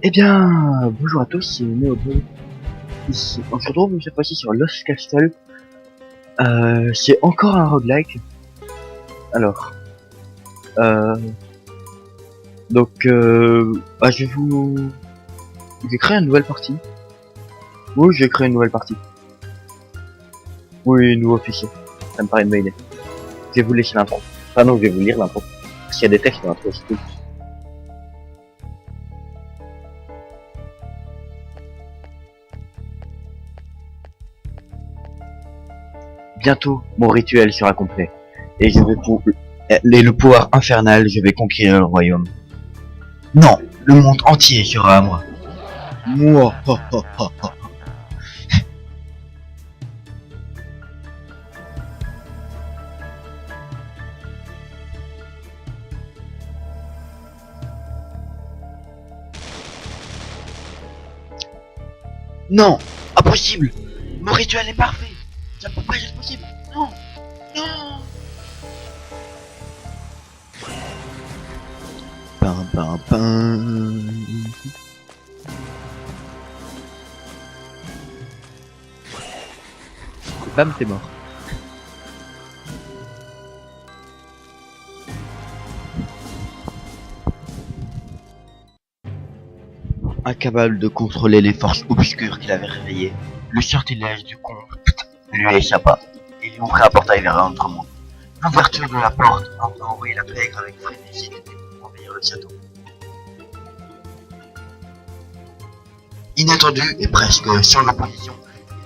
Eh bien, bonjour à tous, c'est Néoblade. Ici, on se retrouve cette fois-ci sur Lost Castle. C'est encore un roguelike. Alors, euh, je vais créer une nouvelle partie. Oui, je vais créer une nouvelle partie. Oui, nouveau officier. Ça me paraît une bonne idée. Je vais vous laisser l'intro. Enfin non, je vais vous lire l'intro. Parce qu'il y a des textes dans l'intro, c'est tout. Bientôt, mon rituel sera complet. Et le pouvoir infernal, je vais conquérir le royaume. Non, le monde entier sera à moi. Moi, ha, ha, ha, ha. Non, impossible. Mon rituel est parfait. Ça peut pas être possible. Non, non. Pam, pam, pam. Bam, t'es mort. Incapable de contrôler les forces obscures qu'il avait réveillées, le sortilège du comte lui échappa. Il lui ouvrit un portail vers un autre monde. L'ouverture de la porte a envoyé la pègre avec frénésie pour envahir le château. Inattendu et presque sans opposition,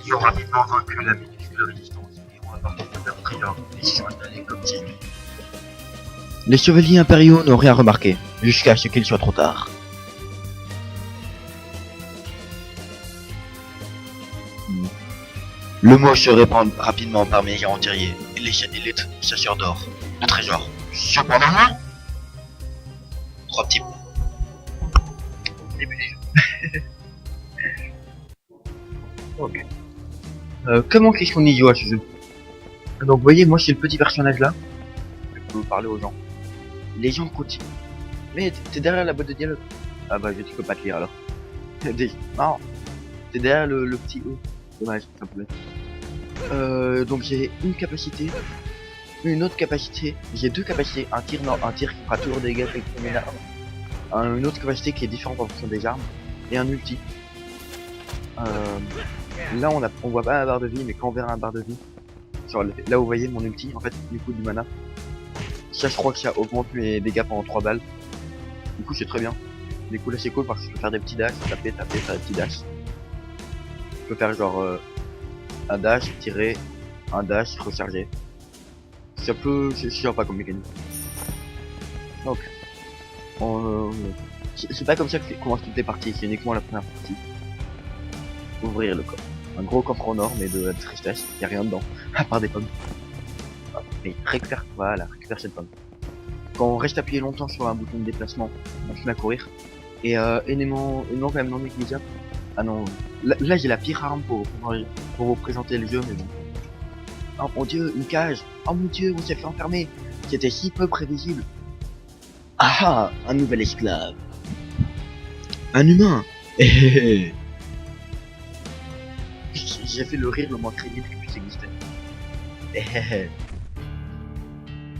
ils ont rapidement vaincu la minuscule résistance et ont apporté leur triomphe et se sont installés comme si. Les chevaliers impériaux n'ont rien remarqué, jusqu'à ce qu'il soit trop tard. Le mot se répand rapidement parmi les aventuriers et les chasseurs d'or, de trésors. Cependant, trois petits mots. Début du jeu. Ok. Comment qu'est-ce qu'on y joue à ce jeu? Donc vous voyez, moi c'est le petit personnage là. Je peux vous parler aux gens. Les gens continuent. Mais t'es derrière la boîte de dialogue. Ah bah je peux pas te lire alors. Non. T'es derrière le petit O. Dommage, ça pouvait. Donc j'ai une capacité, une autre capacité, j'ai deux capacités, un tir qui fera toujours des dégâts avec mes armes, une autre capacité qui est différente en fonction des armes, et un ulti. Là on voit pas la barre de vie, mais quand on verra un barre de vie, là vous voyez mon ulti, en fait du coup du mana, ça je crois que ça augmente mes dégâts pendant 3 balles, du coup c'est très bien. Du coup là c'est cool parce que je peux faire des petits dashs, taper, faire des petits dashs. Je peux faire genre un dash, tirer, un dash, recharger. C'est un peu, c'est sympa comme mécanique. Donc, c'est pas comme ça que commencent toutes les parties, c'est uniquement la première partie. Ouvrir le coffre. Un gros coffre en or, mais de la tristesse, y a rien dedans, à part des pommes. Mais récupère, voilà, récupère cette pomme. Quand on reste appuyé longtemps sur un bouton de déplacement, on se met à courir. Et élément quand même non négligeable. Ah non, là j'ai la pire arme pour vous présenter le jeu, mais bon. Oh mon dieu, une cage. Oh mon dieu, on s'est fait enfermer. C'était si peu prévisible. Ah, un nouvel esclave. Un humain. J'ai fait le rire le moins crédible qui puisse exister.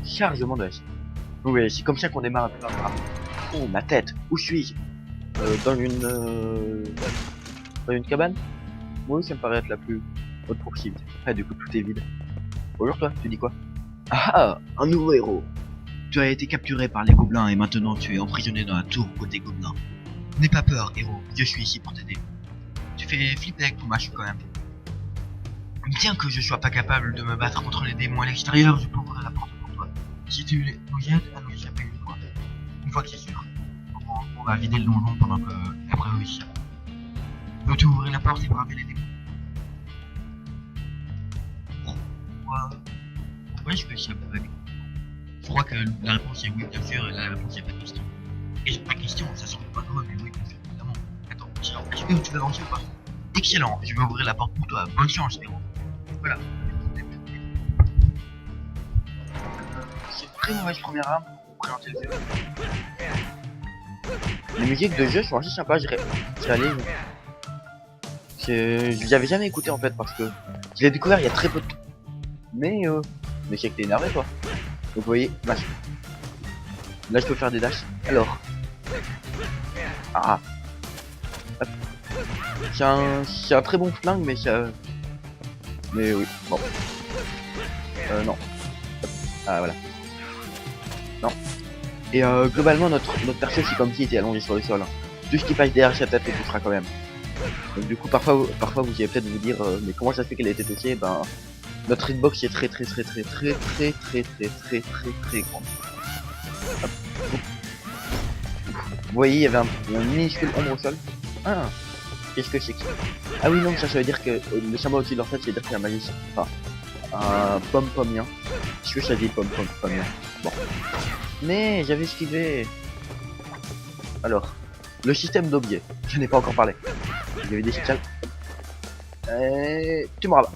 Chargement de S. Oui, c'est comme ça qu'on démarre un peu. Oh, ma tête. Où suis-je? Dans une cabane? Oui, ça me paraît être la plus haute proximité. Ah, du coup, tout est vide. Bonjour toi, tu dis quoi? Ah, un nouveau héros. Tu as été capturé par les gobelins et maintenant tu es emprisonné dans la tour côté gobelins. N'aie pas peur, héros, je suis ici pour t'aider. Tu fais flipper avec ton match quand même. Bien que je sois pas capable de me battre contre les démons à l'extérieur, je peux ouvrir la porte pour toi. Si tu nous aides à nous échapper une fois. Une fois que c'est sûr. On va vider le donjon pendant que après eux ils s'échappent. Veux-tu ouvrir la porte et braver les démons? Pourquoi est-ce que ça peut être? Je crois que la réponse est oui, bien sûr, et la réponse est pas de question. Et pas question, ça semble pas drôle, mais oui, bien sûr, évidemment. Attends, est-ce que tu veux avancer ou pas? Excellent, je vais ouvrir la porte pour toi. Bonne chance, héros. Voilà. C'est une très mauvaise première arme pour présenter le jeu. Les musiques de jeu sont assez sympas, je serais allé. Je les avais jamais écouté en fait parce que je l'ai découvert il y a très peu de temps. Mais c'est que t'es énervé toi. Donc vous voyez, là je peux faire des dashs. Alors. Ah. Hop. C'est un très bon flingue mais ça. Mais oui, bon. Non. Hop. Ah voilà. Non. Et globalement notre perso c'est comme s'il était allongé sur le sol. Hein. Tout ce qui passe derrière sa tête le touchera quand même. Donc du coup parfois vous allez peut-être vous dire mais comment ça se fait qu'elle a été touchée. Ben notre hitbox est très grande. Hop. Vous voyez il y avait un minuscule ombre au sol. Ah, qu'est-ce que c'est que ça? Ah oui non ça veut dire que le symbole au-dessus de leur tête ça veut dire qu'il y a un magicien. Enfin un pomme-pommien. Est-ce que ça dit pomme-pommien? Bon. Mais j'avais esquivé. Alors, le système d'objets, je n'ai pas encore parlé. Il y avait des chals. Tu me rabats.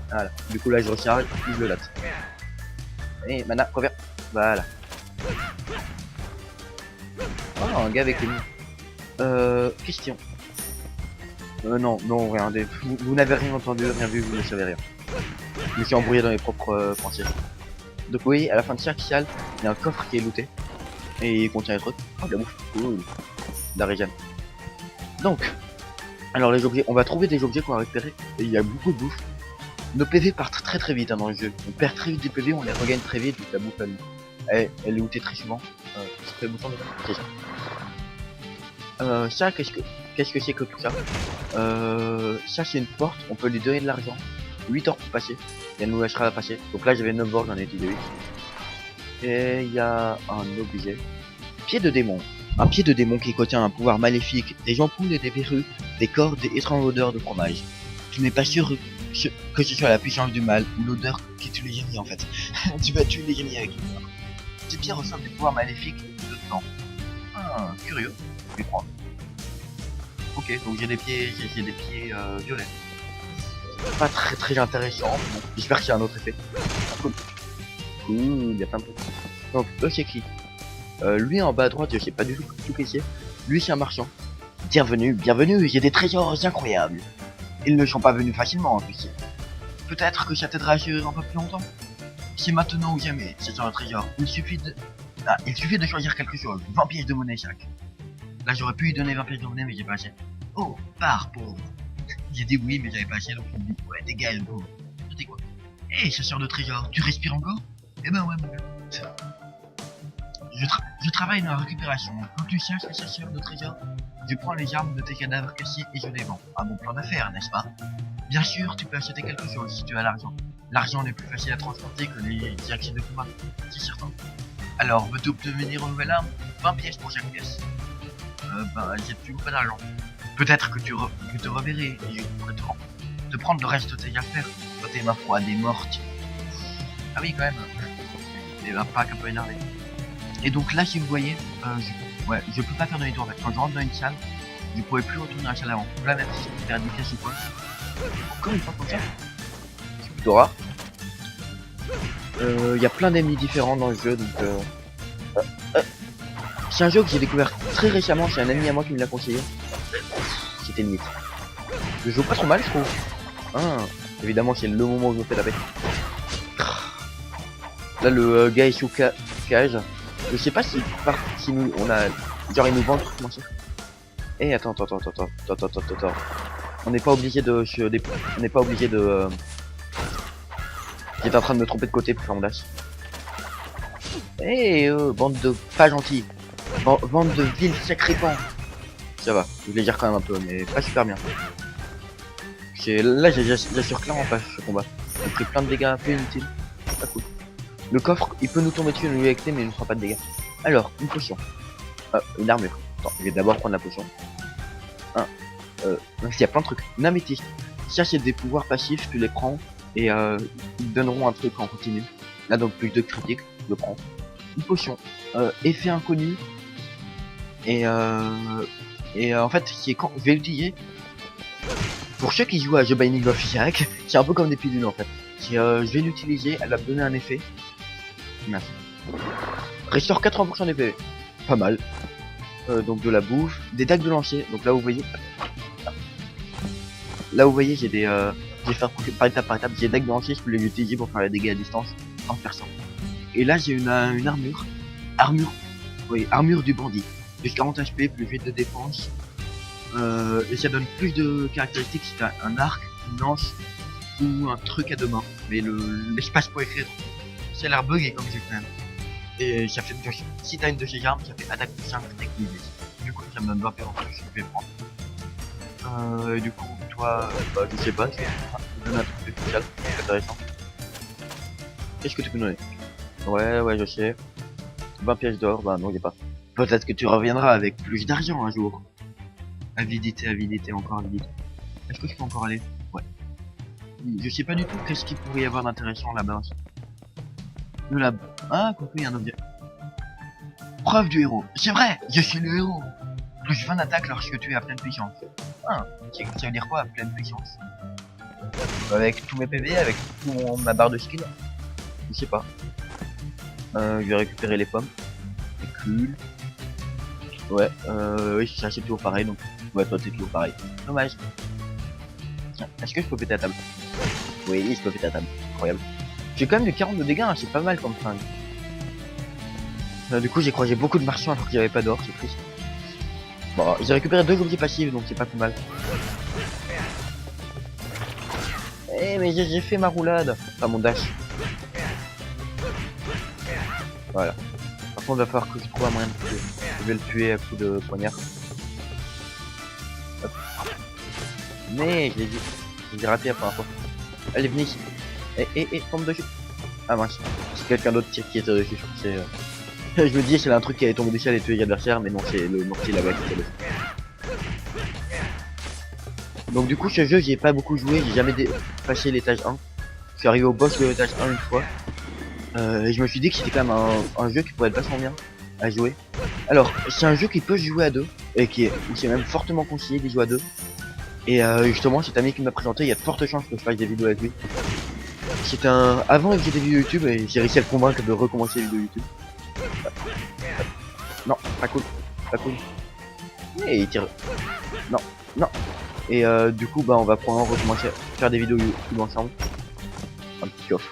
Voilà. Du coup là je recharge, je le latte. Et mana, reviens. Voilà. Oh, un gars avec une. Question. Non, rien. Vous n'avez rien entendu, rien vu, vous ne savez rien. Je me suis embrouillé dans mes propres pensées. Donc oui, à la fin de chaque salle, il y a un coffre qui est looté. Et il contient des trucs. Oh, de la bouffe. Cool. De la régène. Donc, alors les objets, on va trouver des objets qu'on va récupérer. Et il y a beaucoup de bouffe. Nos PV partent très vite hein, dans le jeu. On perd très vite des PV, on les regagne très vite. La bouffe, elle est lootée très souvent. Ça fait beaucoup de temps. C'est ça. Ça, qu'est-ce que c'est que tout ça? Ça c'est une porte, on peut lui donner de l'argent. 8 heures pour passer. Et elle nous lâchera à passer. Donc là j'avais 9 bords, j'en ai utilisé 8. Et il y a un objet. Pied de démon. Un pied de démon qui contient un pouvoir maléfique, des ampoules et des verrues, des cordes et étranges odeurs de fromage. Tu n'es pas sûr que ce soit la puissance du mal ou l'odeur qui tue les génies en fait. Tu vas tuer les génies avec l'odeur. Ces pieds ressemblent des pouvoirs maléfiques de temps. Ah, curieux. Je vais prendre. Ok, donc j'ai des pieds violets. Pas très intéressant. Bon, j'espère qu'il y a un autre effet. Cool. Il y a plein de trucs. Donc, c'est qui lui en bas à droite, je sais pas du tout qui c'est. Lui c'est un marchand. Bienvenue, il y a des trésors incroyables. Ils ne sont pas venus facilement en plus. Peut-être que ça t'aidera à survivre un peu plus longtemps. C'est maintenant ou jamais, c'est un trésor. Il suffit de choisir quelque chose. 20 pièces de monnaie chaque. Là j'aurais pu lui donner 20 pièces de monnaie mais j'ai pas assez. Oh, pars pauvre. J'ai dit oui mais j'avais pas assez donc il me dit ouais dégage pauvre. C'était quoi? Hé chasseur de trésors, tu respires encore? Eh ben ouais mon gars. Je travaille dans la récupération. Quand tu cherches les chasseurs de trésors, je prends les armes de tes cadavres cassés et je les vends. Un bon plan d'affaires, n'est-ce pas? Bien sûr, tu peux acheter quelque chose si tu as l'argent. L'argent est plus facile à transporter que les actions de combat, c'est certain. Alors, veux-tu obtenir une nouvelle arme? 20 pièces pour chaque pièce. Bah, j'ai toujours pas d'argent. Peut-être que je te reverrai et je pourrais te prendre le reste de tes affaires. Toi, tes mains froides et mortes. Ah oui, quand même. Et un pack un peu énervé. Et donc là, si vous voyez, je peux pas faire demi-tour en fait. Quand je rentre dans une salle, je pourrais plus retourner dans la salle avant. Là, même si je peux faire 10 pièces ou quoi. Encore une fois comme ça. C'est plutôt rare. Il y a plein d'ennemis différents dans le jeu, donc c'est un jeu que j'ai découvert très récemment, c'est un ami à moi qui me l'a conseillé. C'était limite. Je joue pas trop mal, je trouve. Ah, évidemment, c'est le moment où je me fais taper. Là, le gars est sous cage. Je sais pas si nous on a genre il nous vend le truc moins cher. Eh attends. On n'est pas obligé de J'étais en train de me tromper de côté pour faire mon dash. Eh bande de pas gentils. Bande de villes sacripants. Ça va, je les gère quand même un peu mais pas super bien. Là j'assure clairement pas ce combat. J'ai pris plein de dégâts un peu inutiles. Pas cool. Le coffre, il peut nous tomber dessus et nous électer, mais il ne fera pas de dégâts. Alors, une potion. Une armure. Attends, je vais d'abord prendre la potion. Il y a plein de trucs. Une améthyste. Ça, c'est des pouvoirs passifs, tu les prends et ils donneront un truc en continu. Là, donc, plus de critiques, je le prends. Une potion. Effet inconnu. Et en fait, quand je vais l'utiliser. Pour ceux qui jouent à The Binding of Isaac, c'est un peu comme des pilules en fait. Je vais l'utiliser, elle va me donner un effet. Mince. Restaure 80% des PV. Pas mal. donc de la bouffe, des dagues de lancer. Donc là, vous voyez, j'ai des, je vais faire par étape, j'ai des dagues de lancer, je peux les utiliser pour faire les dégâts à distance en perçant. Et là, j'ai une armure du bandit. Plus 40 HP, plus 8 de défense. Et ça donne plus de caractéristiques si t'as un arc, une lance ou un truc à deux mains. Mais l'espace pour écrire, ça a l'air bugué comme jeu quand même. Et ça fait si t'as une de ces armes, ça fait attaque plus 5, attaque plus 10. Du coup, ça me donne 20 PV en plus, je vais prendre. Et du coup, toi, bah, je sais pas, je te donne un truc spécial, c'est intéressant. Qu'est-ce que tu peux donner? Ouais, je sais. 20 pièces d'or, bah non, y a pas. Peut-être que tu reviendras avec plus d'argent un jour. Avidité, encore avidité. Est-ce que je peux encore aller? Ouais. Je sais pas du tout qu'est-ce qu'il pourrait y avoir d'intéressant là-bas. Ah, quoi qu'il y a un objet. Preuve du héros. C'est vrai, je suis le héros. Plus 20 d'attaque lorsque tu es à pleine puissance. Ah, ça veut dire quoi à pleine puissance? Avec tous mes PV, avec ma barre de skill? Je sais pas. Je vais récupérer les pommes. C'est cool. Ouais, oui, ça c'est toujours pareil donc. Ouais, toi t'es toujours pareil. Dommage. Tiens, est-ce que je peux péter la table? Oui, je peux péter la table. Incroyable. J'ai quand même du 40 de dégâts, hein, c'est pas mal comme fringue. Du coup, j'ai croisé beaucoup de marchands alors qu'il n'y avait pas d'or, c'est triste. Bon, j'ai récupéré 2 objets passifs donc c'est pas plus mal. Eh, mais j'ai fait ma roulade. Enfin, mon dash. Voilà. Par contre, il va falloir que je trouve un moyen de tuer. Je vais le tuer à coup de poignard. Hop. Mais je l'ai raté la première fois. Allez, venez ici. Tombe dessus. Ah mince. C'est quelqu'un d'autre qui est dessus. C'est. Je me dis, c'est un truc qui allait tomber dessus, allait tuer les adversaires, mais non, c'est le mortier là-bas qui est dessus. Donc du coup, ce jeu, j'y ai pas beaucoup joué, j'ai jamais passé l'étage 1. Je suis arrivé au boss de l'étage 1 une fois. Et je me suis dit que c'était quand même un jeu qui pourrait être vachement bien à jouer. Alors, c'est un jeu qui peut se jouer à deux, et où c'est même fortement conseillé d'y jouer à deux. Et justement, cet ami qui m'a présenté, il y a de fortes chances que je fasse des vidéos avec lui. C'est avant que j'ai des vidéos YouTube, et j'ai réussi à le convaincre de recommencer les vidéos YouTube. Non, pas cool. Et il tire. Non. Et du coup, bah, on va probablement recommencer à faire des vidéos YouTube ensemble. Un petit coffre.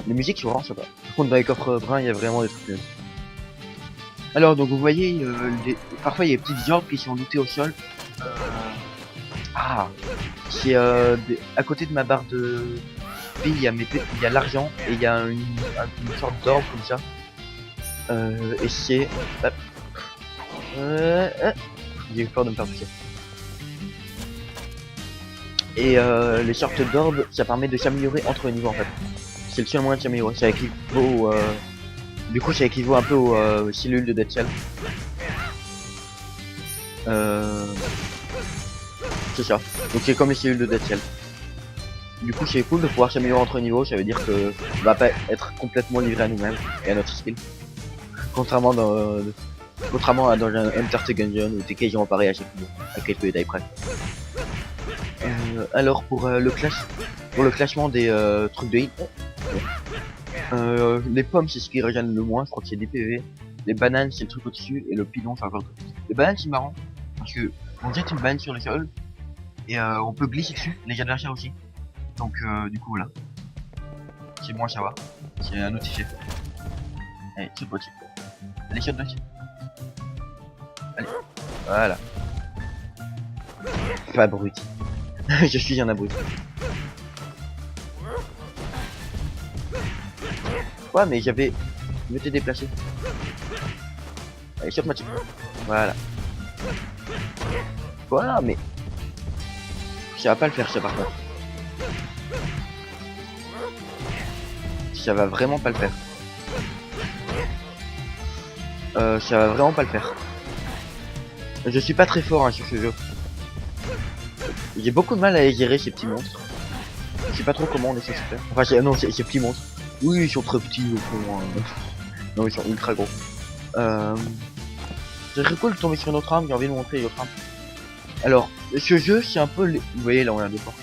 Les musiques sont vraiment sympas. Par contre, dans les coffres bruns, il y a vraiment des trucs. Alors, donc vous voyez, parfois il y a des petites orbes qui sont lootées au sol. C'est à côté de ma barre de vie, il y a l'argent et il y a une sorte d'orbe comme ça. Et c'est... J'ai eu peur de me faire toucher. Et les sortes d'orbes, ça permet de s'améliorer entre les niveaux en fait. C'est le seul moyen de s'améliorer. Ça équivaut du coup ça équivaut un peu aux cellules de Dead Cell. C'est ça. Donc c'est comme les cellules de Dead Cell. Du coup c'est cool de pouvoir s'améliorer entre niveaux, ça veut dire que on va pas être complètement livré à nous-mêmes et à notre skill. Contrairement à dans un Hunter Gungeon où t'es quasiment pareil à quelques détails près. Alors pour le classement des trucs de hit, les pommes c'est ce qui régène le moins, je crois que c'est des PV. Les bananes c'est le truc au-dessus et le pilon c'est encore le truc. Les bananes c'est marrant parce que on jette une banane sur le sol et on peut glisser dessus, les adversaires aussi. Donc du coup voilà. C'est bon à savoir. C'est un autre chef. Allez, c'est possible. Allez, shot dessus. Allez, voilà. Pas abruti. Je suis un abruti. Ouais, mais je m'étais déplacé. Allez, shot moi-dessus. Voilà. Voilà, mais ça va pas le faire ça par contre. Ça va vraiment pas le faire. Ça va vraiment pas le faire. Je suis pas très fort hein, sur ce jeu. J'ai beaucoup de mal à gérer ces petits monstres. Je sais pas trop comment on essaie de faire. Enfin, non, ces petits monstres. Oui, ils sont très petits au fond. Non, ils sont ultra gros. C'est très cool de tomber sur une autre arme, j'ai envie de montrer l'autre arme. Alors, ce jeu, c'est un peu... Vous voyez, là, on a deux portes.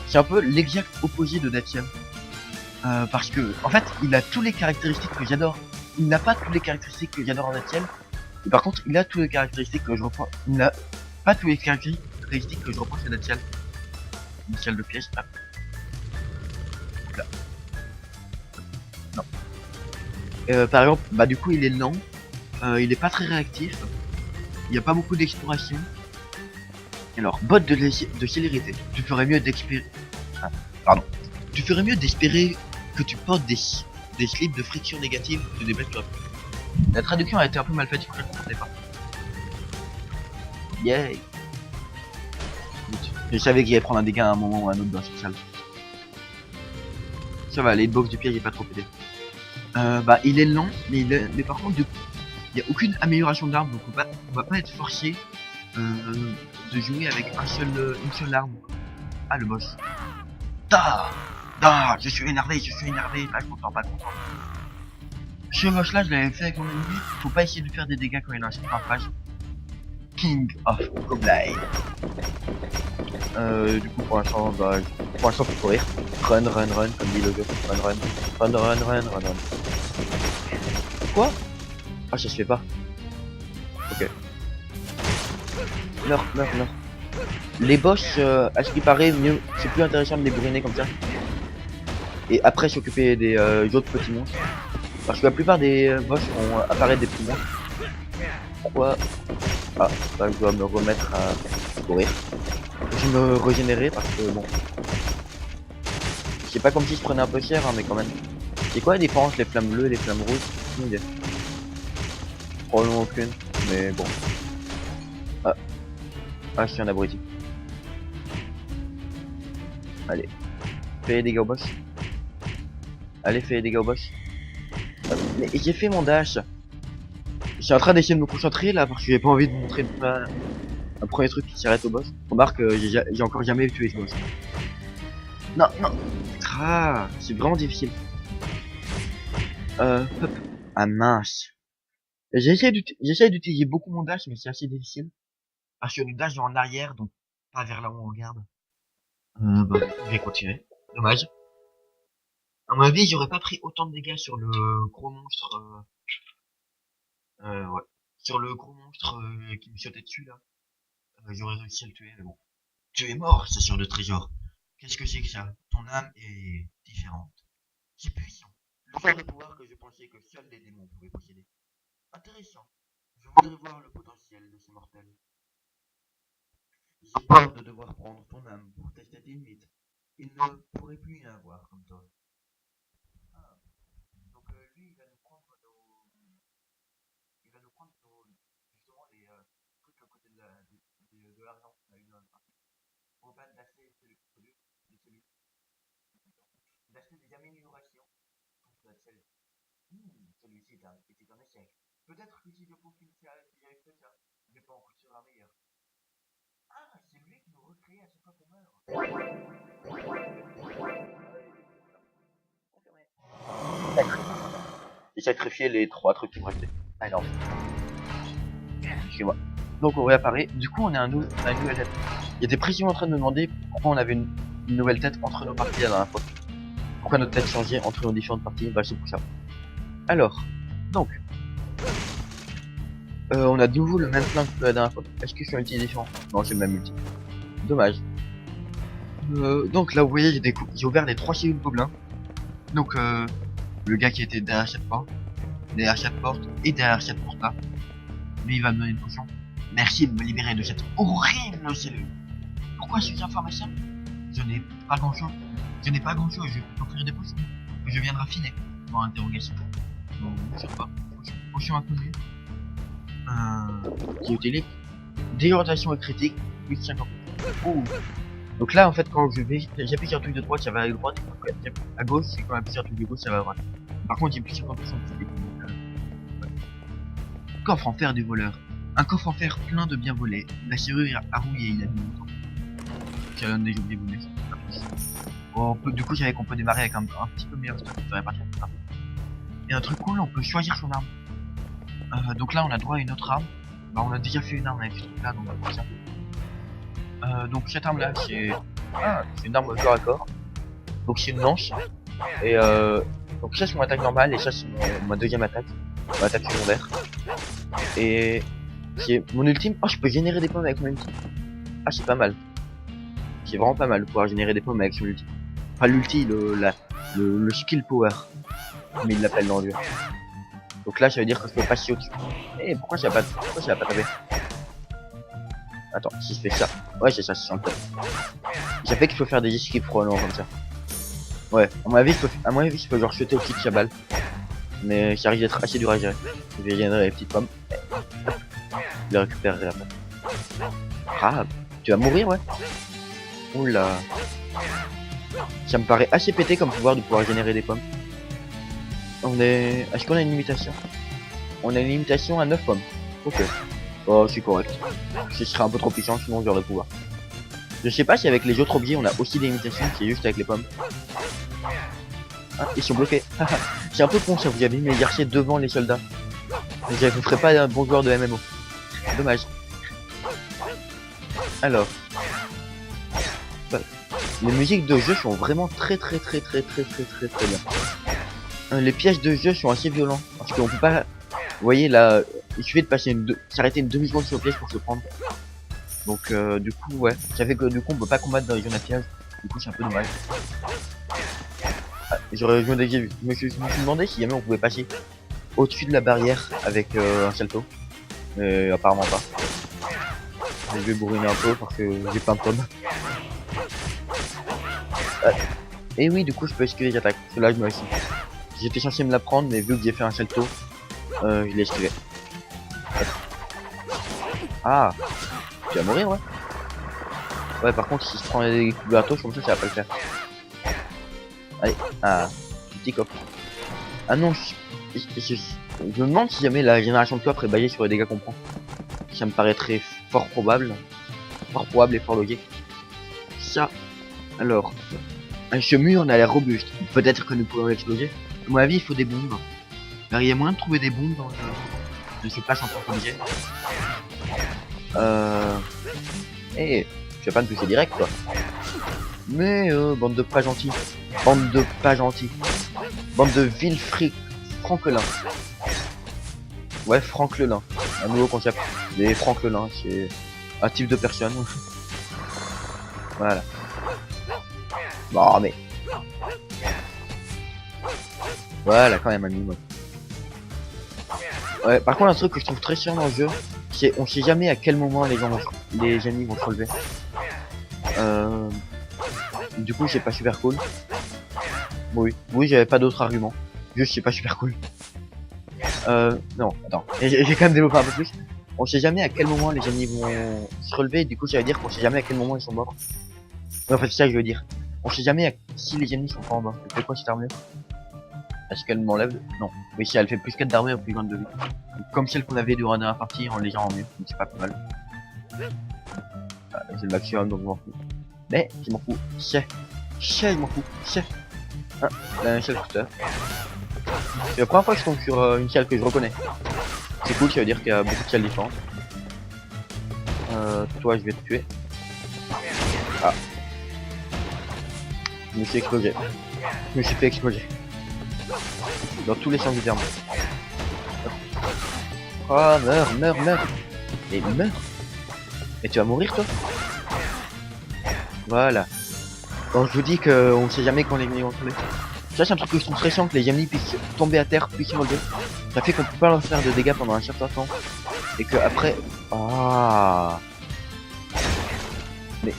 C'est un peu l'exact opposé de Dead Cell. Parce que, en fait, il a toutes les caractéristiques que j'adore. Il n'a pas toutes les caractéristiques que j'adore en Dead Cell, Et par contre, il a toutes les caractéristiques que je reprends. Il n'a pas toutes les caractéristiques que je reprends chez Natial. Natial de piège. Ah. Là. Non. Par exemple, bah du coup, il est lent. Il est pas très réactif. Il n'y a pas beaucoup d'exploration. Alors, bot de célérité. Tu ferais mieux d'expérer. Ah, pardon. Tu ferais mieux d'espérer que tu portes des slips de friction négative que des blagues. La traduction a été un peu mal faite, je ne comprenais pas. Yay! Je savais qu'il allait prendre un dégât à un moment ou à un autre dans cette salle. Ça va, les hitbox du piège est pas trop pété. Bah, il est lent, mais par contre, du coup, il n'y a aucune amélioration d'arme, donc on va pas être forcé de jouer avec une seule arme. Ah, le boss. Je suis énervé, pas content. Ce boss là, je l'avais fait avec mon ennemi, faut pas essayer de faire des dégâts quand il a un certain phase. King of Goblin. Du coup pour l'instant, bah, faut courir. Run, comme dit le jeu. Run. Quoi? Ah, ça se fait pas. Ok. Meurs. Les boss, à ce qui paraît, mieux, c'est plus intéressant de les brûler comme ça. Et après s'occuper des autres petits monstres. Parce que la plupart des boss vont apparaître des petits monstres. Pourquoi? Ah, bah, je dois me remettre à courir. Je vais me régénérer parce que bon. C'est pas comme si je prenais un peu cher, hein, mais quand même. C'est quoi la différence, les flammes bleues et les flammes rouges? Aucune idée. Probablement aucune, mais bon. Ah, je suis un abruti. Allez. Fais les dégâts au boss. Allez, fais les dégâts au boss. Mais j'ai fait mon dash. Je suis en train d'essayer de me concentrer là parce que j'ai pas envie de montrer un premier truc qui s'arrête au boss. Remarque, j'ai encore jamais tué ce boss. Non. Ah, c'est vraiment difficile. Hop. Ah mince. J'essaie d'utiliser beaucoup mon dash, mais c'est assez difficile. Parce que le dash est en arrière, donc pas vers là où on regarde. Bah, je vais continuer. Dommage. À mon avis, j'aurais pas pris autant de dégâts sur le gros monstre. Ouais. Sur le gros monstre qui me sautait dessus là. J'aurais réussi à le tuer, mais bon. Tu es mort, station de trésor. Qu'est-ce que c'est que ça? Ton âme est différente. C'est puissant. Le genre de pouvoir que je pensais que seuls les démons pouvaient posséder. Intéressant. Je voudrais voir le potentiel de ces mortels. J'ai peur de devoir prendre ton âme pour tester tes limites. Il ne pourrait plus y en avoir comme toi. Ah. Donc lui, il va nous prendre justement les trucs à côté de l'argent. On a eu un pour pas d'acheter d'acheter des améliorations contre la selle. Celui-ci était un échec. Peut-être que si je trouve qu'il y arrive que ça, je vais pas en construire un meilleur. Ah, c'est lui qui nous recrée à chaque fois qu'on meurt. J'ai sacrifié les 3 trucs qui me restaient. Ah non. Excusez-moi. Donc on réapparaît. Du coup on a une nouvelle tête. Il était précisément en train de me demander pourquoi on avait une nouvelle tête entre nos parties la dernière fois. Pourquoi notre tête changeait entre nos différentes parties. Bah c'est pour ça. Alors, donc. On a de nouveau le même flingue que la dernière fois. Est-ce que je suis un multi différent? Non, c'est le même multi. Dommage. Donc là vous voyez j'ai ouvert les 3 cellules gobelins. Donc le gars qui était derrière cette porte et derrière cette porte là. Lui il va me donner une potion. Merci de me libérer de cette horrible cellule. Pourquoi suis-je un pharmacien? Je n'ai pas grand chose, je vais t'offrir des potions que je viens de raffiner. Pour interrogation. Non, je sais pas. Potion inconnue. Qui utilise déorientation et critique, plus 50. Ouh. Donc là en fait quand j'appuie sur un truc de droite ça va à droite, à gauche c'est quand j'appuie sur un truc de gauche ça va à droite. Par contre j'ai plus 50% de critique. Coffre en fer du voleur. Un coffre en fer plein de biens volés. La serrure a rouillé il y a longtemps. Ça donne des objets volés. Du coup j'avais qu'on peut démarrer avec un petit peu meilleur stock, je devrais pas faire ça. Et un truc cool, on peut choisir son arme. Donc là on a droit à une autre arme. Bah on a déjà fait une arme avec ce truc là donc on va voir ça. Donc cette arme là c'est une arme corps à corps. Donc c'est une lance. Et donc ça c'est mon attaque normale et ça c'est ma deuxième attaque. Ma attaque secondaire. Et mon ultime. Oh, je peux générer des pommes avec mon ultime. Ah, c'est pas mal. C'est vraiment pas mal de pouvoir générer des pommes avec son ulti. Enfin, l'ulti, le skill power. Comme il l'appelle dans le jeu. Donc là, ça veut dire que je peux pas chier au-dessus. Eh, pourquoi ça va pas taper? Attends, si je fais ça. Ouais, c'est ça, c'est sur le top. Ça fait que je peux faire des esquives probablement comme ça. Ouais, à mon avis, je peux genre chuter au-dessus de sa balle. Mais ça risque d'être assez dur à gérer. Je vais générer les petites pommes. Je les récupérerai après. Ah, tu vas mourir, ouais. Oula. Ça me paraît assez pété comme pouvoir de pouvoir générer des pommes. Est-ce qu'on a une limitation? On a une limitation à 9 pommes. Ok. Oh, c'est correct. Ce serait un peu trop puissant, sinon j'aurais pouvoir. Je sais pas si avec les autres objets on a aussi des limitations, c'est juste avec les pommes. Ah, ils sont bloqués. C'est un peu con ça, vous avez mis mes archers devant les soldats. Je ne ferai pas un bon joueur de MMO. Dommage. Alors. Les musiques de jeu sont vraiment très bien. Les pièges de jeu sont assez violents. Parce qu'on peut pas... Vous voyez là, il suffit de s'arrêter une demi-seconde sur le piège pour se prendre. Donc du coup ouais, ça fait que du coup on peut pas combattre dans les zones à piège. Du coup c'est un peu dommage. Ah, je me suis demandé si jamais on pouvait passer au-dessus de la barrière avec un salto. Mais apparemment pas. Je vais bourriner un peu parce que j'ai plein de pommes. Et oui, du coup je peux esquiver les attaques. Parce que là je me réussis. J'étais censé me la prendre, mais vu que j'ai fait un salto, je l'ai esquivé. Ah, tu vas mourir, ouais. Ouais, par contre, si je prends des coups gratos comme ça va pas le faire. Allez, ah, petit coffre. Ah non, je me demande si jamais la génération de coffres est basée sur les dégâts qu'on prend. Ça me paraîtrait fort probable et fort logique. Ça, alors, ce mur on a l'air robuste. Peut-être que nous pourrions l'exploser. À mon avis, il faut des bombes. Alors, il y a moyen de trouver des bombes dans je sais pas, en tant qu'objet. Eh, tu vas pas me toucher direct, quoi. Mais bande de pas gentils. Bande de pas gentils. Bande de vil franquelins. Ouais, franquelins. Un nouveau concept. Les franquelins, c'est un type de personne. Voilà. Bon, mais... Voilà, quand même un minimum. Ouais, par contre, un truc que je trouve très chiant dans le jeu, c'est on sait jamais à quel moment les ennemis vont se relever. Du coup, c'est pas super cool. Oui, j'avais pas d'autres arguments. Juste, c'est pas super cool. Non, attends. J'ai quand même développé un peu plus. On sait jamais à quel moment les ennemis vont se relever. Du coup, ça veut dire qu'on sait jamais à quel moment ils sont morts. En fait, c'est ça que je veux dire. On sait jamais si les ennemis sont pas en bas. C'est quoi cette armure? Est-ce qu'elle m'enlève? Non. Oui, si elle fait plus 4 d'armure et plus 20 de vie. Comme celle qu'on avait durant la dernière partie en légèrement mieux. Donc c'est pas plus mal. C'est le maximum donc je m'en fous. Mais je m'en fous. Je m'en fous. Ah, la shell cutter. C'est la première fois que je tombe sur une shell que je reconnais. C'est cool, ça veut dire qu'il y a beaucoup de shells différentes. Toi je vais te tuer. Ah. Je me suis explosé. Je me suis fait exploser. Dans tous les sens du terme. Oh, meurs. Et meurs. Et tu vas mourir, toi? Voilà. Bon, je vous dis qu'on sait jamais quand les ennemis vont tomber. Ça, c'est un truc que je trouve très chiant, que les ennemis puissent tomber à terre, puis se relever. Ça fait qu'on peut pas leur faire de dégâts pendant un certain temps. Et que après... Ah. Mais...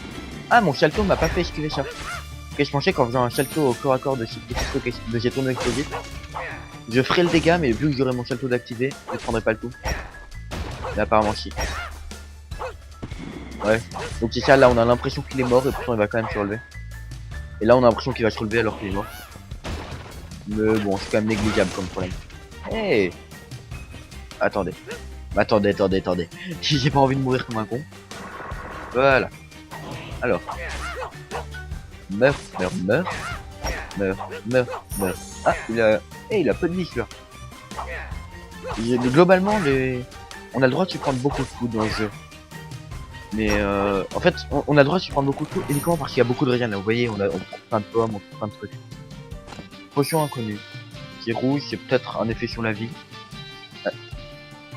Ah, mon salto m'a pas fait esquiver ça. Ok, je pensais qu'en faisant un salto au corps à corps de jetons explosifs, je ferais le dégât, mais vu que j'aurais mon salto d'activer, je prendrais pas le coup. Mais apparemment si. Ouais. Donc c'est ça, là on a l'impression qu'il est mort et pourtant il va quand même se relever. Et là on a l'impression qu'il va se relever alors qu'il est mort. Mais bon, c'est quand même négligeable comme problème. Hey. Attendez. J'ai pas envie de mourir comme un con. Voilà. Alors. Meurs. Ah, il a peu de vie celui-là. Globalement, on a le droit de se prendre beaucoup de coups dans le jeu. Mais en fait, on a le droit de se prendre beaucoup de coups uniquement parce qu'il y a beaucoup de régènes là. Vous voyez, on prend plein de pommes, on prend plein de trucs. Potion inconnue. Qui est rouge, c'est peut-être un effet sur la vie.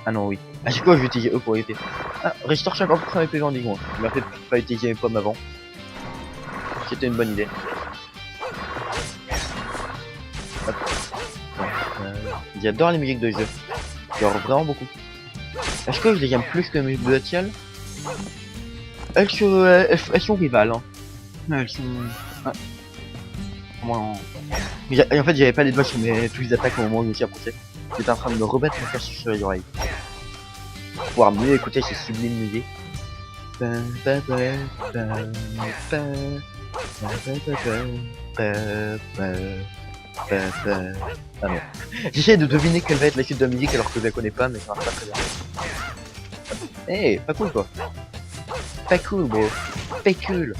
Ah non, oui. À chaque fois, je vais utiliser E pour éviter. Ah, restore 50% des PV en digon. Il m'a fait pas utiliser mes pommes avant. C'était une bonne idée. Hop. Ouais, j'adore les musiques de jeu. Genre vraiment beaucoup. Est-ce que je les aime plus que les musiques de Latial? Elles sont rivales. Hein. Elles sont... Ah. Comment... En fait, j'avais pas les doigts sur mes touches d'attaque au moment où je me suis approché. J'étais en train de me remettre mon casque sur les oreilles. Pour pouvoir mieux écouter ces sublimes musiques. Ah non. J'essaie de deviner quelle va être la suite de la musique alors que je la connais pas, mais ça marche pas très bien. Eh, hey, pas cool quoi. Pas cool, bro. Pas cool.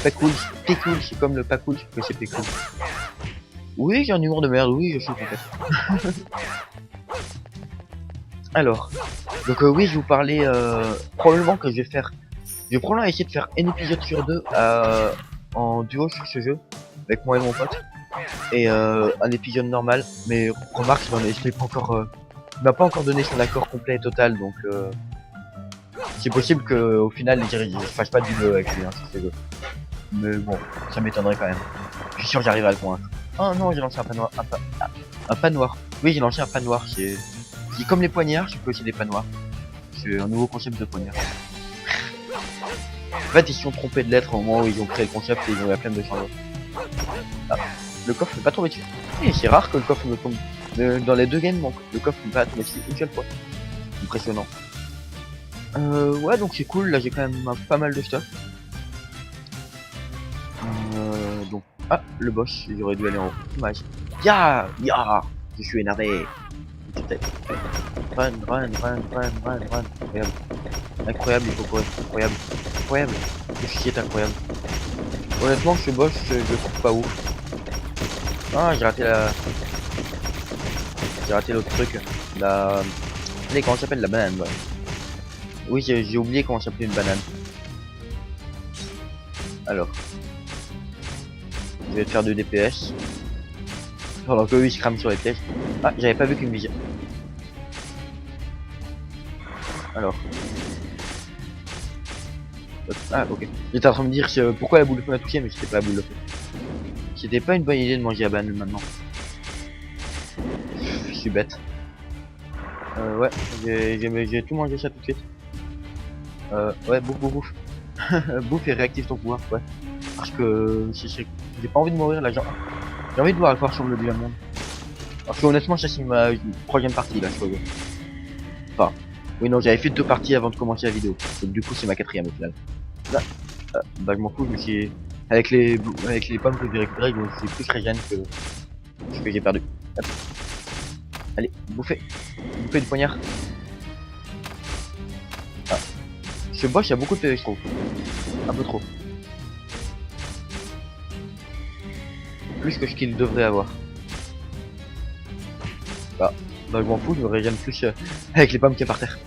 Pas cool, c'est cool, c'est comme le pas cool, mais c'est pas cool. Oui, j'ai un humour de merde, oui, je sais peut-être. Alors, donc oui, je vous parlais probablement que je vais faire... Je vais probablement essayer de faire un épisode sur deux en duo sur ce jeu, avec moi et mon pote. Et un épisode normal, mais remarque, je l'ai pas encore... il m'a pas encore donné son accord complet et total, donc c'est possible que au final, je fasse pas de vidéo avec lui hein, sur ce jeu. Mais bon, ça m'étonnerait quand même. Je suis sûr que j'arrive à le convaincre. Oh non, j'ai lancé un pas noir. Un pas noir. Oui, j'ai lancé un pas noir. C'est comme les poignards, je peux aussi des pas noirs. C'est un nouveau concept de poignard. En fait, ils se sont trompés de lettres au moment où ils ont créé le concept et ils ont eu la flemme de changer. Ah, le coffre ne peut pas tomber dessus. Et c'est rare que le coffre me tombe. Mais dans les deux games, le coffre ne peut pas tomber dessus une seule fois. Impressionnant. Ouais, donc c'est cool. Là, j'ai quand même pas mal de stuff. Donc, ah, le boss, j'aurais dû aller en haut. Dommage. Ya, je suis énervé. Run. Incroyable. Incroyable, il faut courir. Incroyable. Ceci est incroyable. Honnêtement, ce boss, je le trouve pas ouf. Ah, j'ai raté l'autre truc. Comment ça s'appelle la banane, ouais. Oui, j'ai oublié comment s'appelait une banane. Alors. Je vais faire 2 DPS. Pendant que lui il se crame sur les pièges. Ah, j'avais pas vu qu'une vision. Alors. Ah, ok. J'étais en train de me dire pourquoi la boule de feu m'a touché, mais c'était pas la boule de feu. C'était pas une bonne idée de manger la banane maintenant. Je suis bête. Ouais, j'ai tout mangé ça tout de suite. Ouais, bouffe. Bouffe et réactive ton pouvoir, ouais. Parce que j'ai pas envie de mourir là, j'ai envie de voir à quoi ressemble le diamant. Parce que honnêtement, ça c'est ma troisième partie là, je crois. Enfin, oui non, j'avais fait 2 parties avant de commencer la vidéo. Donc du coup, c'est ma 4ème au final. Là, bah je m'en fous, je me suis... Avec les pommes que j'ai récupérées, donc c'est plus régène que ce que j'ai perdu. Hop. Allez, bouffez du poignard. Ah. Ce boss, il y a beaucoup de PV, je trouve. Un peu trop. Plus que ce qu'il devrait avoir. Bah je m'en fous, je me régène plus avec les pommes qu'il y a par terre.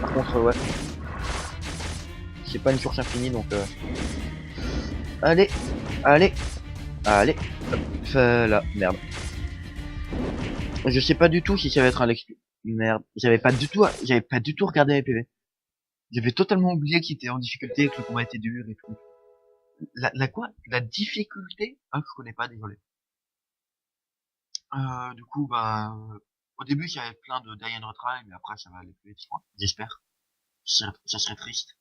Par contre, ouais. C'est pas une source infinie, donc allez. Hop, là, merde. Je sais pas du tout si ça va être un Lex. Merde, j'avais pas du tout regardé les PV. J'avais totalement oublié qu'il était en difficulté, que le combat était dur et tout. La difficulté? Ah, je connais pas, désolé. Du coup, bah, au début, j'avais plein de die and retry, mais après, ça va aller plus vite, j'espère. Ça serait triste.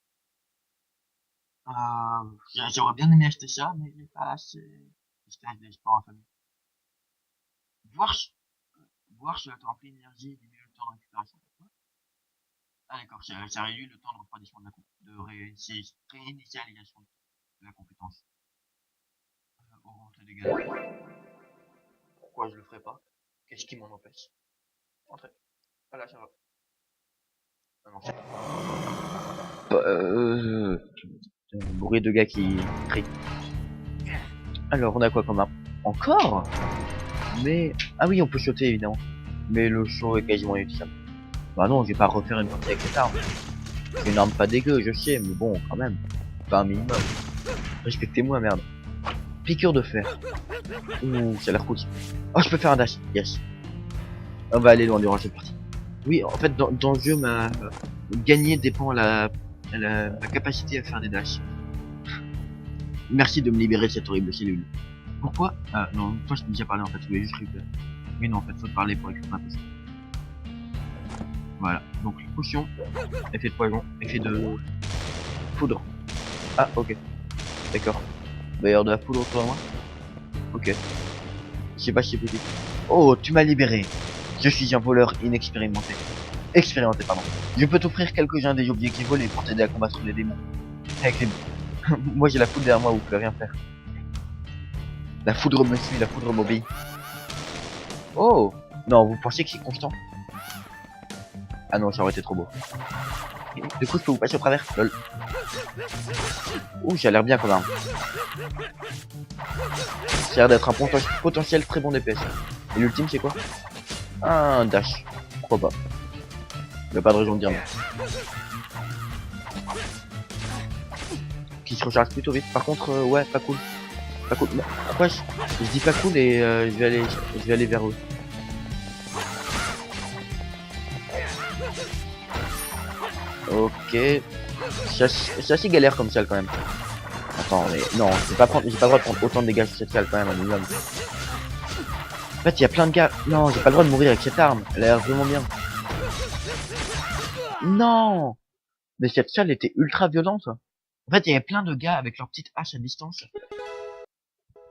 J'aurais bien aimé acheter ça, mais j'ai pas assez. J'espère en famille. Voir sur la rempli d'énergie et diminue le temps de récupération. Ah d'accord, ça réduit le temps de refroidissement de réinitialisation de la compétence. Augmente les dégâts. Pourquoi je le ferais pas? Qu'est-ce qui m'en empêche? Entrez. Ah là, ça va. Ah non, bruit de gars qui crient. Alors, on a quoi comme arme? Encore? Mais... Ah oui, on peut sauter, évidemment. Mais le saut est quasiment inutile. Bah non, je vais pas refaire une partie avec cette arme. C'est une arme pas dégueu, je sais, mais bon, quand même. Pas un minimum. Respectez-moi, merde. Piqûre de fer. Ouh, ça a l'air cool. Oh, je peux faire un dash. Yes. On va aller loin durant cette partie. Oui, en fait, dans le jeu, ma gagner dépend ma capacité à faire des dashs. Merci de me libérer de cette horrible cellule. Pourquoi? Ah non, toi je t'ai déjà parlé en fait, je voulais juste récupérer. Oui non, en fait, faut te parler pour récupérer un peu ça. Voilà, donc potion, effet de poison, effet de foudre. Ah, ok, d'accord. Il va y avoir de la foudre autour de moi. Ok. Je sais pas si c'est possible. Oh, tu m'as libéré. Je suis un voleur inexpérimenté. Expérimenté, pardon. Je peux t'offrir quelques-uns des objets qui volent pour t'aider à combattre les démons. Avec les... Moi j'ai la foudre derrière moi, vous pouvez rien faire. La foudre me suit, la foudre m'obéit. Oh non, vous pensez que c'est constant? Ah non, ça aurait été trop beau. Du coup, je peux vous passer au travers. Lol. Ouh, j'ai l'air bien quand même. Ça a l'air d'être un potentiel très bon DPS. Et l'ultime, c'est quoi? Un dash. Pourquoi pas? Il n'y a pas de raison de dire non. Qui se recharge plutôt vite. Par contre, ouais, pas cool. Pas cool. Bah, pourquoi je dis pas cool et je vais aller vers eux. Ok. C'est assez galère comme salle quand même. Attends, mais non, j'ai pas le droit de prendre autant de dégâts sur cette salle quand même, un minimum. En fait, il y a plein de gars. Non, j'ai pas le droit de mourir avec cette arme. Elle a l'air vraiment bien. Non! Mais cette salle était ultra violente. En fait, il y avait plein de gars avec leur petite hache à distance.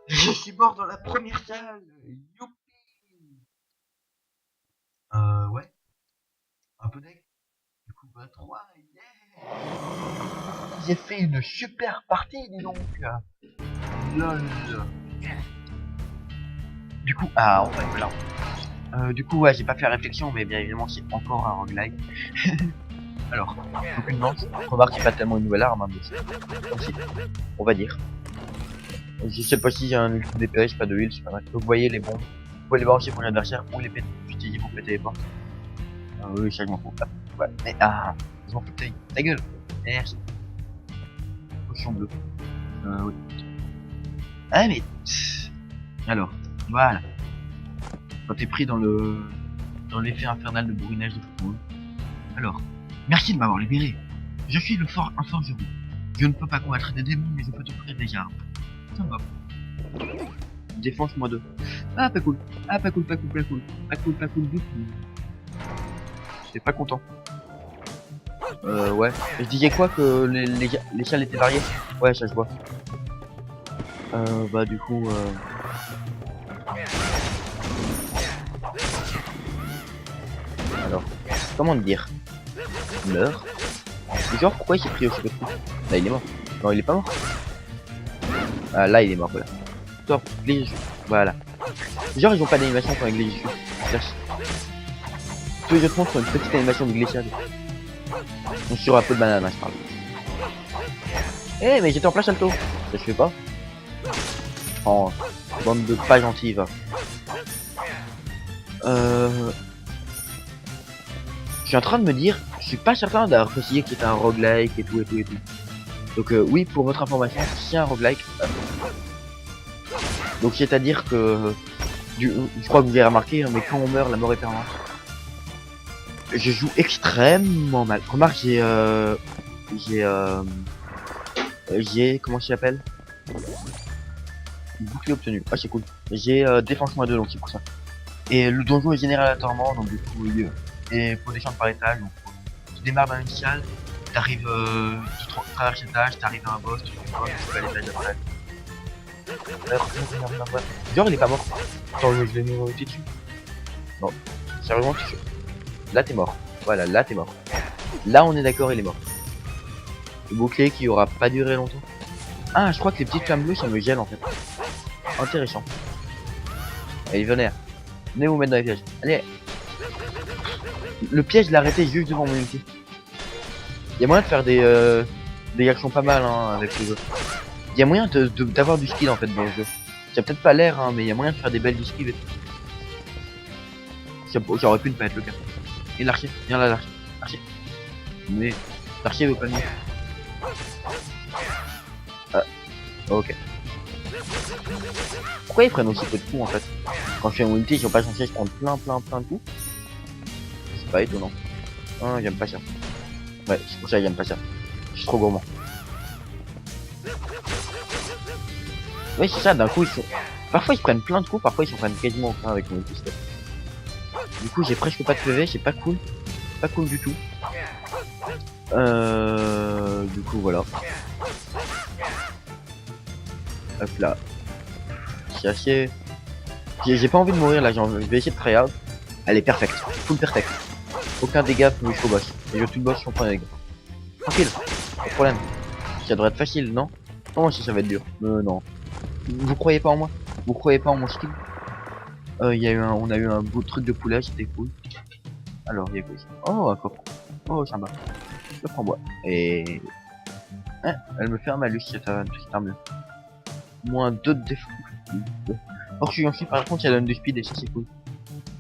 Je suis mort dans la première salle. Youpi! Ouais. Un peu d'aigle. Du coup, 23, yeah! J'ai fait une super partie, dis donc. Lol. Du coup, ah, on va être là. Du coup, ouais, j'ai pas fait la réflexion, mais bien évidemment, c'est encore un roguelike. Alors, aucune lance. Remarque, c'est pas tellement une nouvelle arme, hein, mais c'est aussi, on va dire. Je sais pas si j'ai un ultime DPS, pas de heal, c'est pas mal. Donc, vous voyez les bombes. Vous pouvez les balancer pour l'adversaire ou les péter. J'utilise pour péter les portes. Oui, ça, je m'en fous. Ouais, mais je m'en fous de ta gueule. Merci. Potion bleue. Oui. Ah, mais. Alors, voilà. Quand t'es pris dans l'effet infernal de bourrinage de football. Alors, merci de m'avoir libéré. Je suis un forgeron. Je ne peux pas combattre des démons, mais je peux t'offrir des armes. Ça va. Défense-moi 2. Ah, pas cool. Ah, pas cool, pas cool, pas cool. Pas cool, pas cool du tout. J'étais pas content. Ouais. Je disais quoi que les salles étaient variées? Ouais, ça je vois. Bah du coup, alors, comment te dire? Meurt. Genre, pourquoi il s'est pris au cheveu de fou? Là, il est mort. Non, il est pas mort. Ah, là, il est mort, voilà. Top, glitch. Voilà. Genre, ils ont pas d'animation quand ils glitchent dessus. Tous les autres monstres ont une petite animation de glissade. On sur un peu de banane, je parle. Eh, mais j'étais en place alto. Ça se fait pas. Oh, bande de pas gentils, va. Je suis en train de me dire, je suis pas certain d'avoir précisé que c'était un roguelike et tout et tout et tout. Donc oui, pour votre information, c'est un roguelike. Donc c'est-à-dire que, je crois que vous avez remarqué, hein, mais quand on meurt, la mort est permanente. Je joue extrêmement mal. Remarque, j'ai, comment ça s'appelle? Bouclier obtenu. Ah, c'est cool. J'ai défense-moi 2, donc c'est pour ça. Et le donjon est généré aléatoirement, donc du coup, et faut descendre par étage. Donc, tu démarres dans une salle, t'arrives, tu traverses l'étage, t'arrives à un boss, tu fais boss, tu vas à l'étage d'après. Genre, il est pas mort. Attends, je l'ai mis dessus. Non, sérieusement, tu sais. Là, t'es mort. Voilà, là, t'es mort. Là, on est d'accord, il est mort. Le bouclier qui aura pas duré longtemps. Ah, je crois que les petites flammes bleues, ça me gèle en fait. Intéressant. Allez, venez. Venez vous mettre dans les pièges. Allez. Le piège, je l'ai arrêté juste devant mon ulti. Il y a moyen de faire des actions pas mal hein, avec le jeu. Il y a moyen d'avoir du skill en fait dans le jeu. Ça a peut-être pas l'air, hein, mais il y a moyen de faire des belles esquives et tout. Ça aurait pu ne pas être le cas. Et l'archer, viens là l'archer. L'archer. Mais l'archer veut pas venir. Ah, ok. Pourquoi ils prennent aussi peu de coups en fait? Quand je fais mon ulti, ils sont pas censés se prendre plein de coups. C'est pas étonnant. Ah, j'aime pas ça. Ouais, c'est pour ça que j'aime pas ça. Je suis trop gourmand. Oui, c'est ça, d'un coup, ils sont... Parfois, ils prennent plein de coups, parfois, ils s'en prennent quasiment aucun avec mon pistolet. Du coup, j'ai presque pas de PV, c'est pas cool. Pas cool du tout. Du coup, voilà. Hop là. C'est assez... J'ai pas envie de mourir, là, je vais essayer de tryhard. Elle est perfecte. Full perfect. Aucun dégât jusqu'au boss. Et je tue le boss sans prendre des dégâts. Tranquille. Pas de problème. Ça devrait être facile, non? Non, si ça va être dur. Non. Vous croyez pas en moi? Vous croyez pas en mon skill? On a eu un beau truc de poulet, c'était cool. Alors, il y a quoi ici? Oh, un coffre. Oh, sympa. Je le prends moi. Et... Hein, elle me fait un malus, cette arme. Moins 2 de défense. Or, je suis gentil, par contre, elle donne du speed et ça, c'est cool.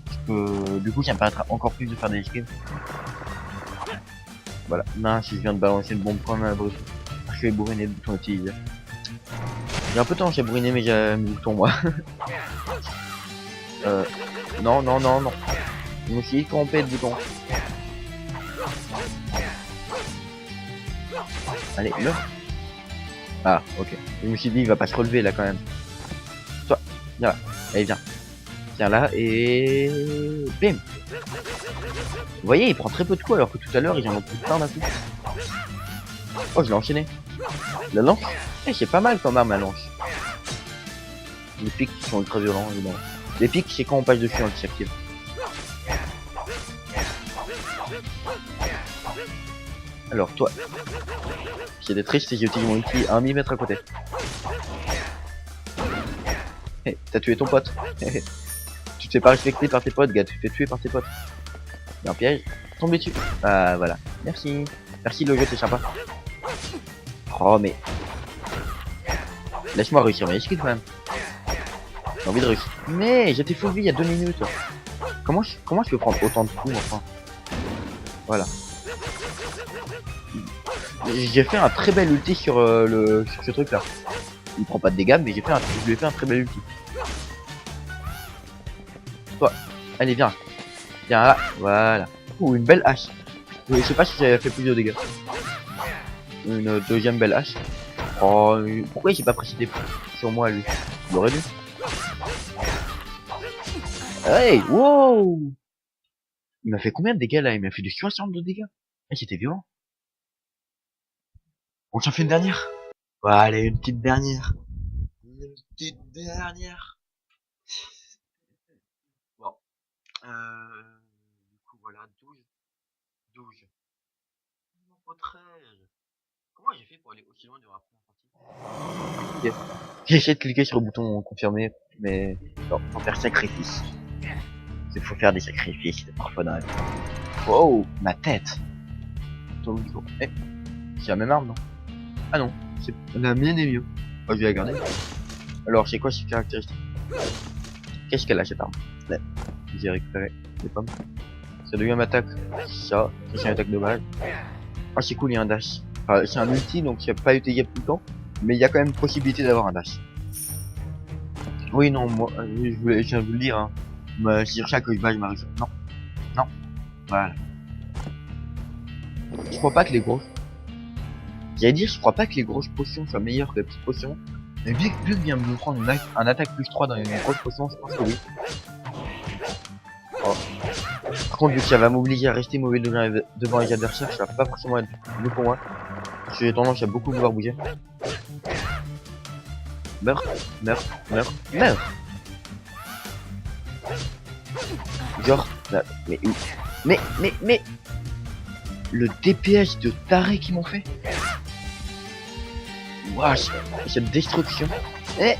Parce que, du coup, ça me permettra encore plus de faire des esquives. Voilà. Non, si je viens de balancer une bombe comme un brut. Je vais bourriner de boutons utilisés. J'ai un peu tendance à bourriner mes boutons, moi. Non. Je me suis trompé de bouton. Allez, meurs. Ah, ok. Je me suis dit, il va pas se relever là quand même. Toi, viens là. Allez, viens. Viens là et... Bim. Vous voyez, il prend très peu de coups alors que tout à l'heure, ils en ont pris plein d'un coup. Oh, je l'ai enchaîné. La lance. Eh, c'est pas mal comme arme, la lance. Les pics qui sont ultra violents, évidemment. Les pics, c'est quand on passe dessus, hein, qui s'active. Alors, toi. C'était triste, j'ai utilisé mon outil à 1 mm à côté. Hey, t'as tué ton pote. Tu te fais pas respecter par tes potes, gars. Tu te fais tuer par tes potes. Il y a un piège. Tombez dessus. Ah, voilà. Merci. Merci, le jeu, c'est sympa. Oh, mais... Laisse-moi réussir mes esquives, quand même. J'ai envie de réussir. Mais j'étais full vie il y a 2 minutes. Comment je peux prendre autant de coups, enfin? Voilà. J'ai fait un très bel ulti sur, sur ce truc là. Il prend pas de dégâts, mais je lui ai fait un très bel ulti. Toi, allez viens. Viens là, voilà. Ouh, une belle hache. Je sais pas si j'avais fait plus de dégâts. Une deuxième belle hache. Oh, pourquoi j'ai pas précédé sur moi lui? Il aurait dû. Hey, wow! Il m'a fait combien de dégâts là? Il m'a fait du 60 de dégâts. Eh, c'était violent. On s'en fait une dernière? Ouais, allez, une petite dernière. Une petite dernière. Bon. Du coup, voilà, 12. Numéro 13. Comment j'ai fait pour aller aussi loin de la première partie? Ok. J'ai essayé de cliquer sur le bouton confirmer, mais non, faut faire sacrifice. Il faut faire des sacrifices parfois dans la vie. Wow, ma tête. Eh, c'est la même arme, non? Ah non, c'est la mienne est mieux. Oh, je vais la garder. Alors, c'est quoi ses caractéristiques? Qu'est-ce qu'elle a cette arme? Ouais. J'ai récupéré les pommes. Ça devient une attaque. Ça c'est une attaque de base. Ah, c'est cool, il y a un dash. Enfin, c'est un multi, donc il n'y a pas été tout le temps. Mais il y a quand même possibilité d'avoir un dash. Oui, non, moi, je viens de vous le dire, hein. C'est sur ça que je bats, je m'arrive. Non. Voilà. Je crois pas que les grosses... J'allais dire, je crois pas que les grosses potions soient meilleures que les petites potions. Mais vu que vient de me prendre un attaque plus 3 dans une grosse potion, je pense que oui. Oh. Par contre, vu que ça va m'obliger à rester mauvais devant les adversaires, ça va pas forcément être mieux pour moi. Parce que j'ai tendance à beaucoup vouloir bouger. Meurs. Genre, là, mais... Le DPS de taré qu'ils m'ont fait. Ouah, cette destruction. Et...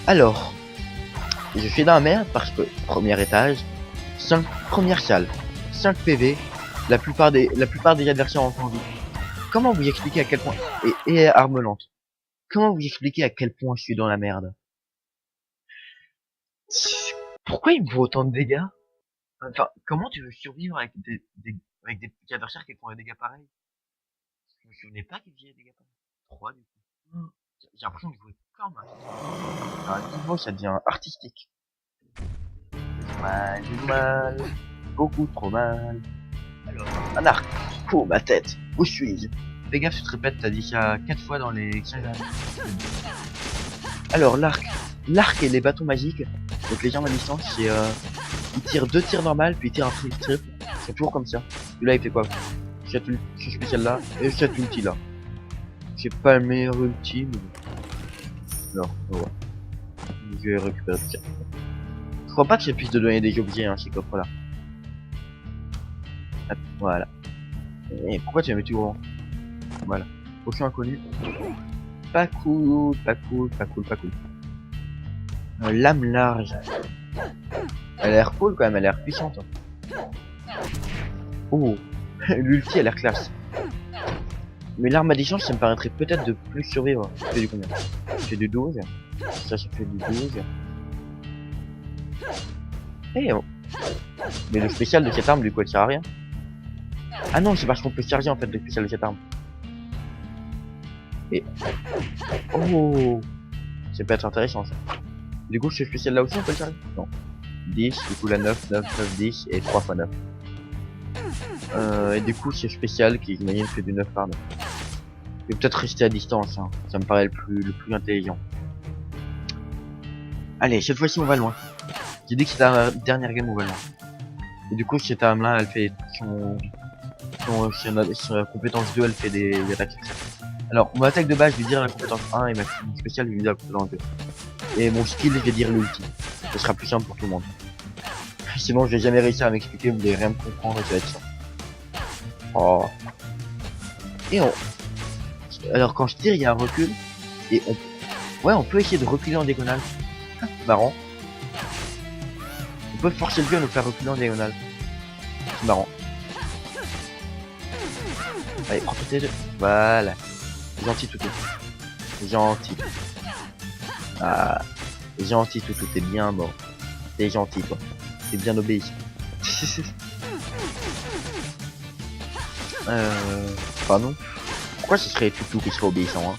Alors... Je suis dans la merde parce que, premier étage, 5 premières salles, 5 PV, la plupart des adversaires ont entendu. Comment vous expliquer à quel point, et arme lente, comment vous expliquer à quel point je suis dans la merde? Pourquoi il me faut autant de dégâts? Enfin, comment tu veux survivre avec avec des petits adversaires qui font des dégâts pareils? Je me souvenais pas qu'ils faisaient des dégâts pareils. 3 du coup. J'ai l'impression de jouer comme un... À un niveau, ça devient artistique. mal, j'ai du mal. Beaucoup trop mal. Alors, un arc. Oh, ma tête. Où suis-je? Fais gaffe, tu te répètes, t'as dit ça 4 fois dans les 15 années. Alors, l'arc. L'arc et les bâtons magiques. Donc, les armes à distance, c'est il tire 2 tirs normales, puis il tire un triple. C'est toujours comme ça. Et là, il fait quoi? Cette ce spécial là, et cette ulti là. C'est pas le meilleur ulti, mais... Non, voilà. Je vais récupérer tout ça. Je crois pas que ça puisse te donner des objets, hein, ces coffres là. Hop, voilà. Et pourquoi tu as mis tout grand? Voilà. Potion inconnu. Pas cool, pas cool, pas cool, pas cool. Lame large. Elle a l'air cool quand même, elle a l'air puissante. Oh, l'ulti a l'air classe. Mais l'arme à distance, ça me paraîtrait peut-être de plus survivre. Ça fait du combien? Ça fait du 12. Ça fait du 12. Eh oh. Mais le spécial de cette arme, du coup, elle sert à rien. Ah non, c'est parce qu'on peut charger en fait le spécial de cette arme. Et... Oh, ça peut être intéressant ça. Du coup, ce spécial là aussi, on peut le charger? Non. 10, du coup la 9, 9, 9, 10 et 3 x 9. Et du coup, c'est spécial qui, j'imagine, fait du 9 par 9. Je vais peut-être rester à distance, hein. Ça me paraît le plus intelligent. Allez, cette fois-ci, on va loin. J'ai dit que c'était la dernière game où on va loin. Et du coup, cette arme-là, elle fait son compétence 2, elle fait des attaques. Alors, mon attaque de base, je vais dire la compétence 1 et ma spéciale, je vais dire la compétence 2. Et mon skill, je vais dire l'ulti. Ce sera plus simple pour tout le monde. Sinon, je vais jamais réussir à m'expliquer, vous allez rien me comprendre, ça va être ça. Oh. Et on... Alors, quand je tire, il y a un recul. Et on... Ouais, on peut essayer de reculer en diagonale. Marrant. On peut forcer le jeu à nous faire reculer en diagonale. C'est marrant. Allez, prends tes deux. Voilà. Gentil toutou. Gentil. Ah. Gentil toutou, t'es bien mort. T'es gentil, quoi. T'es bien obéi. Pardon. Pourquoi ce serait toutou qui serait obéissant, hein?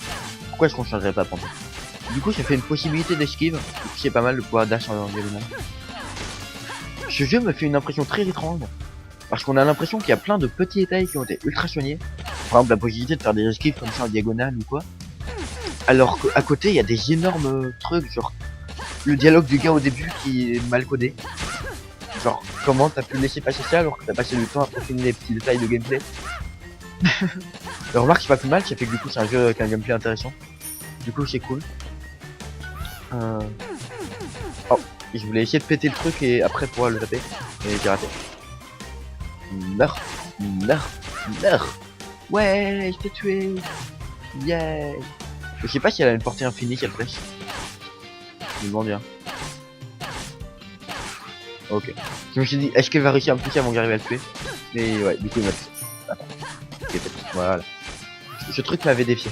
Pourquoi est-ce qu'on changerait pas pendant? Du coup, ça fait une possibilité d'esquive. C'est pas mal de pouvoir dash en diagonale. Ce jeu me fait une impression très étrange. Parce qu'on a l'impression qu'il y a plein de petits détails qui ont été ultra soignés. Par exemple, la possibilité de faire des esquives comme ça en diagonale ou quoi. Alors qu'à côté, il y a des énormes trucs, genre le dialogue du gars au début qui est mal codé. Genre, comment t'as pu laisser passer ça alors que t'as passé du temps à peaufiner les petits détails de gameplay. Remarque, c'est pas plus mal, ça fait que du coup c'est un jeu avec un gameplay intéressant. Du coup, c'est cool. Oh, je voulais essayer de péter le truc et après pouvoir le taper. Et j'ai raté. Meurs, meurs, meurs. Ouais, je t'ai tué. Yeah. Je sais pas si elle a une portée infinie cette flèche. Je me demande bien. Ok. Je me suis dit, est-ce qu'elle va réussir à me pousser avant que j'arrive à le tuer? Mais ouais, du coup il m'a tué. Attends. Okay, voilà. Ce truc m'avait défié.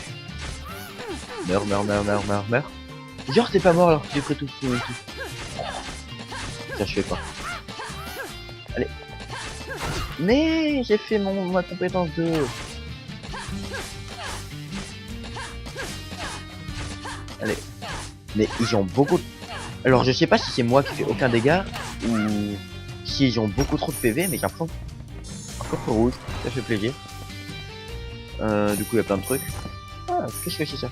Meurs, meurs, meurs, meurs, meurs, meurs. Genre t'es pas mort alors que j'ai pris tout. Ça je fais pas. Allez. Mais j'ai fait ma compétence 2. Allez. Mais ils ont beaucoup... Alors je sais pas si c'est moi qui fais aucun dégât ou si ils ont beaucoup trop de PV, mais j'ai l'impression un coffre rouge, ça fait plaisir. Du coup il y a plein de trucs. Ah, qu'est-ce que c'est ça?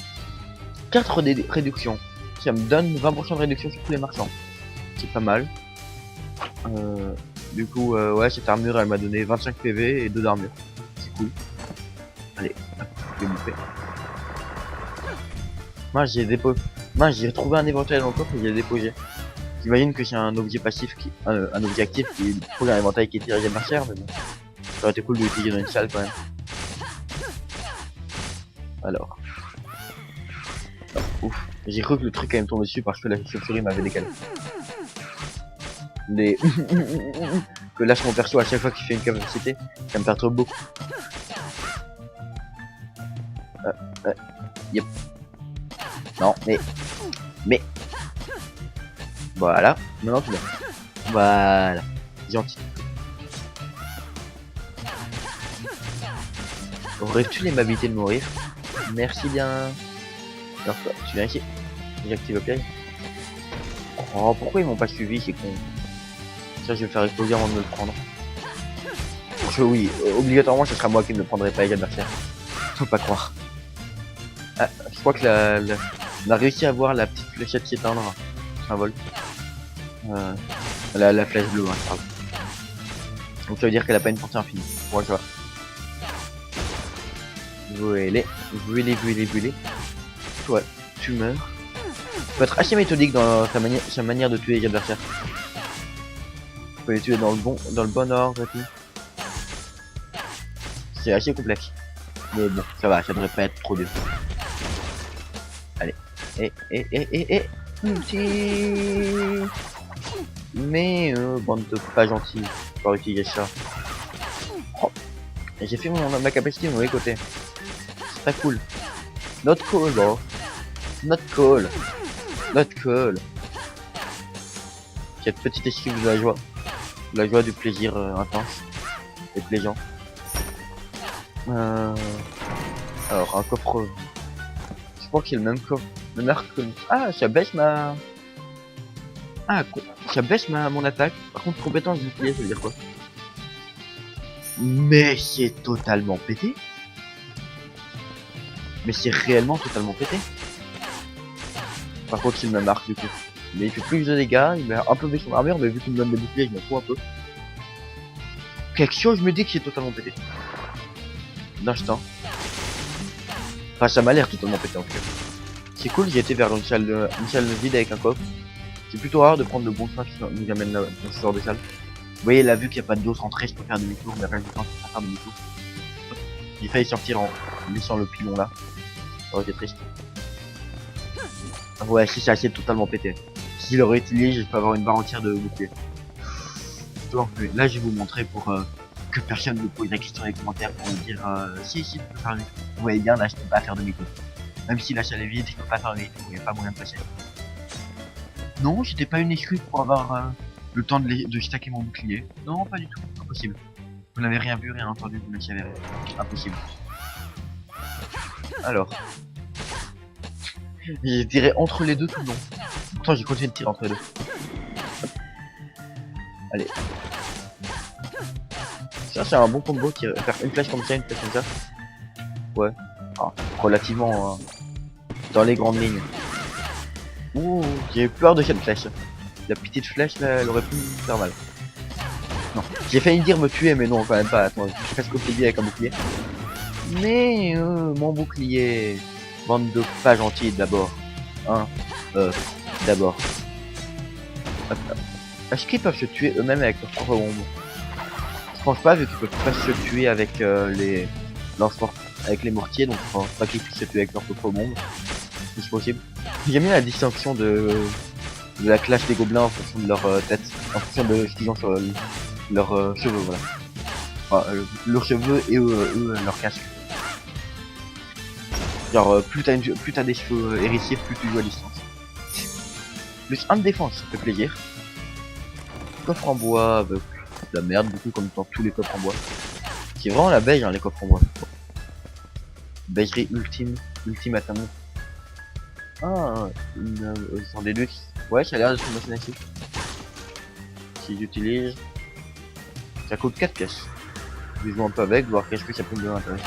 4 réductions. Ça me donne 20% de réduction sur tous les marchands. C'est pas mal. Du coup ouais, cette armure elle m'a donné 25 PV et 2 d'armure. C'est cool. Allez, je vais bouffer. Moi j'ai trouvé un éventail dans le coffre et j'ai déposé. J'imagine que c'est un objet passif un objet actif qui est pour un éventail qui est tiré de ma chair, mais bon. Ça aurait été cool de l'utiliser dans une salle quand même. Alors. Oh, ouf. J'ai cru que le truc allait me tomber dessus parce que la chauve-souris m'avait décalé. Les que lâche mon perso à chaque fois qu'il fait une capacité, ça me perturbe beaucoup. Yep. Non, mais voilà. Maintenant tu l'as. Voilà. Gentil. Aurais-tu l'aimabilité de mourir? Merci bien. Alors toi, tu viens ici. J'active le piège. Oh, pourquoi ils m'ont pas suivi, c'est con. Ça, je vais faire exploser avant de me le prendre. Parce que oui, obligatoirement, ce sera moi qui ne le prendrai pas avec l'adversaire. Faut pas croire. Ah, je crois que on a réussi à voir la petite fléchette s'éteindre. Un vol. La flèche bleue, hein, je parle. Donc ça veut dire qu'elle a pas une portée infinie. Moi, je vois. Brûlez. Toi, tu meurs. Tu peux être assez méthodique dans sa manière de tuer les adversaires. Tu peux les tuer dans le bon ordre et tout. C'est assez complexe. Mais bon, ça va, ça devrait pas être trop dur. Allez. Ulti. Mais bande de pas gentils. Pour utiliser ça. Oh. Et j'ai fait ma capacité du mauvais côté. C'est pas cool. Not cool, bro. Not cool. Cette petite esquive de la joie. De la joie, du plaisir intense. Et plaisant. Alors, un coffre. Je crois qu'il y a le même coffre. Le meilleur que... Ah, ça baisse ma... Ah, ça baisse mon attaque. Par contre, compétence du bouclier, ça veut dire quoi? Mais c'est totalement pété. Mais c'est réellement totalement pété. Par contre, il me marque du coup. Mais il fait plus de dégâts, il met un peu baissé son armure, mais vu qu'il me donne des boucliers, je m'en fous un peu. Quelque chose, je me dis qu'il est totalement pété. D'instant. Enfin, ça m'a l'air totalement pété en tout cas. C'est cool, j'ai été vers une salle vide avec un coffre. C'est plutôt rare de prendre le bon chemin qui nous amène là, dans ce genre de salle. Vous voyez là, vu qu'il n'y a pas d'eau centrée, je peux faire demi-tour, mais rien du temps, je peux faire demi-tour. J'ai failli sortir en laissant le pilon là. Ça aurait été triste. Ouais, si c'est assez totalement pété. S'il aurait utilisé, je peux avoir une barre entière de bouclier. Donc là, je vais vous montrer pour que personne ne pose la question dans les commentaires pour me dire si, tu peux faire demi-tour. Vous voyez bien, là, je peux pas faire demi-tour. Même si la salle est vide, je peux pas faire demi-tour, il n'y a pas moyen de passer. Non, j'étais pas une excuse pour avoir le temps de stacker mon bouclier. Non, pas du tout, impossible. Vous n'avez rien vu, rien entendu, vous ne savez rien. Impossible. Alors. J'ai tiré entre les deux tout le long. Pourtant, j'ai continué de tirer entre les deux. Allez. Ça, c'est un bon combo, faire une flèche comme ça, une flèche comme ça. Ouais. Ah, relativement dans les grandes lignes. Ouh, j'ai eu peur de cette flèche. La petite flèche là, elle aurait pu me faire mal. Non, j'ai failli dire me tuer, mais non, quand même pas. Attends, je suis presque au bouclier avec un bouclier. Mais mon bouclier, bande de pas gentils d'abord. Hein, d'abord. Est-ce qu'ils peuvent se tuer eux-mêmes avec leur propre bombe? Je pense pas, vu qu'ils peuvent pas se tuer avec avec les mortiers, donc je pense pas qu'ils puissent se tuer avec leur propre bombe. C'est possible. J'aime bien la distinction de la classe des gobelins en fonction de leur tête, en fonction de ce qu'ils ont sur leurs cheveux, voilà. Enfin, leurs cheveux et leur casque. Genre, plus t'as des cheveux hérissés, plus tu joues à distance. Plus 1 de défense, ça fait plaisir. Coffre en bois, avec de la merde, du coup, comme dans tous les coffres en bois. C'est vraiment la beige, hein, les coffres en bois. Beigerie ultimatum. Ah, sans des luxe. Ouais, ça a l'air de une machine à scie. Si j'utilise, ça coûte 4 pièces. Je vais jouer un peu avec, voir qu'est-ce que ça peut me donner intéressant.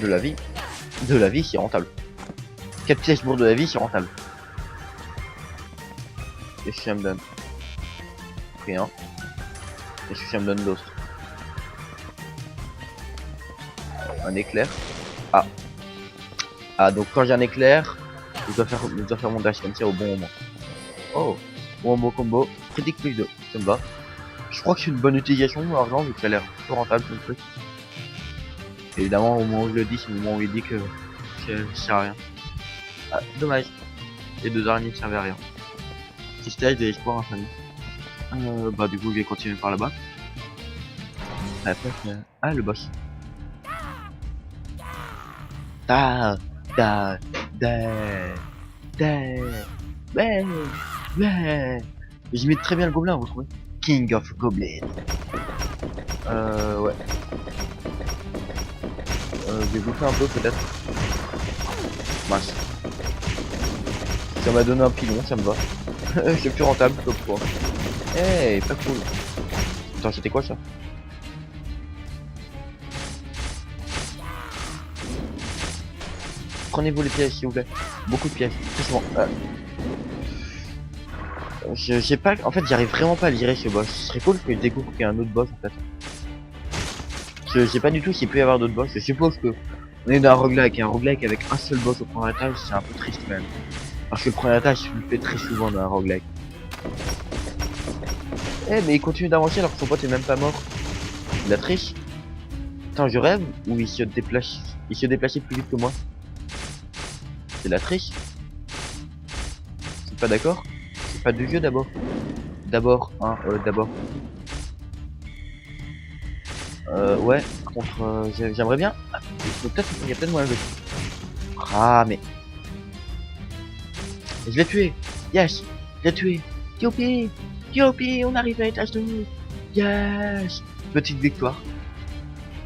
De la vie, c'est rentable. 4 pièces pour de la vie, c'est rentable. Qu'est-ce que ça me donne? Rien. Qu'est-ce que ça me donne d'autre? Un éclair. Ah, donc quand j'ai un éclair, je dois faire mon dash comme ça au bon moment. Oh, bon combo, critique plus 2, ça me va. Je crois que c'est une bonne utilisation de l'argent vu que ça a l'air plutôt rentable le truc. Évidemment, au moment où je le dis, c'est le moment où il dit que ça sert à rien. Ah, dommage. Les deux araignées ne servaient à rien. Petit stage de l'espoir infini. Bah du coup, je vais continuer par là-bas. Après, ah, le boss. J'imite très bien le gobelin, vous trouvez? King of Goblin. Ouais. Je vais bouffer un peu peut-être. Mince. Ça m'a donné un pilon, ça me va. C'est plus rentable que quoi. Eh, pas cool. Attends, c'était quoi ça? Prenez-vous les pièges s'il vous plaît. Beaucoup de pièges. Très souvent. J'ai pas. En fait, j'arrive vraiment pas à lire ce boss. Ce serait cool que je découvre qu'il y a un autre boss en fait. Je sais pas du tout s'il peut y avoir d'autres boss. Je suppose que on est dans un roguelike et un roguelike avec un seul boss au premier étage, c'est un peu triste quand même. Parce que le premier étage, je le fais très souvent dans un roguelike. Eh, mais il continue d'avancer alors que son pote est même pas mort. Il a triche. Attends, je rêve ou il se déplace. Il se déplaçait plus vite que moi. C'est la triche. C'est pas d'accord. C'est pas de jeu d'abord. D'abord, hein, d'abord. Ouais, contre, j'aimerais bien. Ah, peut-être, il y a peut-être moyen de. Ah, mais. Je l'ai tué. Yes, je l'ai tué. Youpi, youpi, on arrive à l'étage 2. Yes. Petite victoire.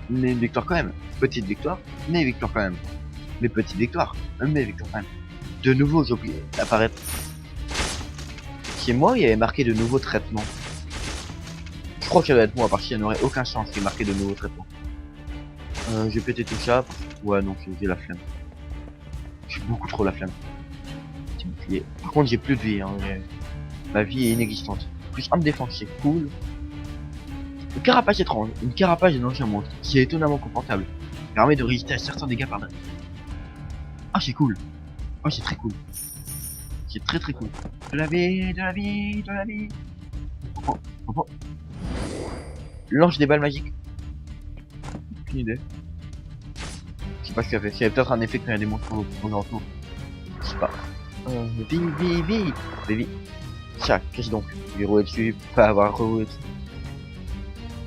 Mais une victoire quand même. Petite victoire, mais victoire quand même. Mais petite victoire, mais victoire quand même. De nouveau, j'ai oublié d'apparaître. Chez moi, il y avait marqué de nouveaux traitements. Je crois que ça doit être moi, parce qu'il n'y en aurait aucun sens qu'il y ait marqué de nouveaux traitements. J'ai pété tout ça. Ouais, non, j'ai la flemme. J'ai beaucoup trop la flemme. Par contre, j'ai plus de vie. Hein. Ma vie est inexistante. Plus un de défense, c'est cool. Une carapace étrange. Une carapace d'un ancien monstre, qui est étonnamment confortable. Permet de résister à certains dégâts par derrière. Ah, c'est cool. Oh, c'est très cool. C'est très très cool. De la vie, de la vie, de la vie. Oh, oh, oh. Lance des balles magiques. Aucune idée. Je sais pas ce qu'il a fait. Il y avait peut-être un effet quand il y a des monstres aux alentours. Je sais pas. Vie. Tiens, qu'est-ce donc? J'ai roulé dessus, pas avoir roulé dessus.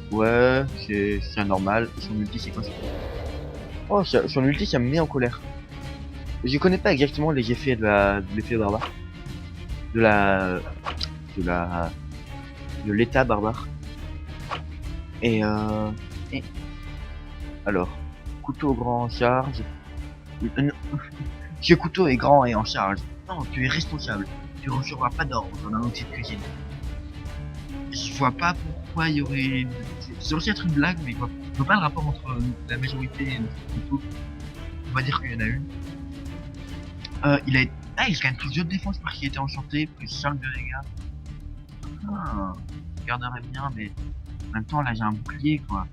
Ouais, c'est normal. Son ulti, c'est quoi ça? Oh, son ulti, ça me met en colère. Je connais pas exactement les effets de l'effet barbare. De l'état barbare. Et alors, couteau grand en charge. Ce couteau est grand et en charge. Non, tu es responsable. Tu recevras pas d'ordre dans un outil de cuisine. Je vois pas pourquoi il y aurait. C'est censé être une blague, mais je vois pas le rapport entre la majorité et notre couteau. On va dire qu'il y en a une. Il gagne plus de défense parce qu'il était enchanté, plus 5 de dégâts. Je garderais bien, mais en même temps, là j'ai un bouclier quoi.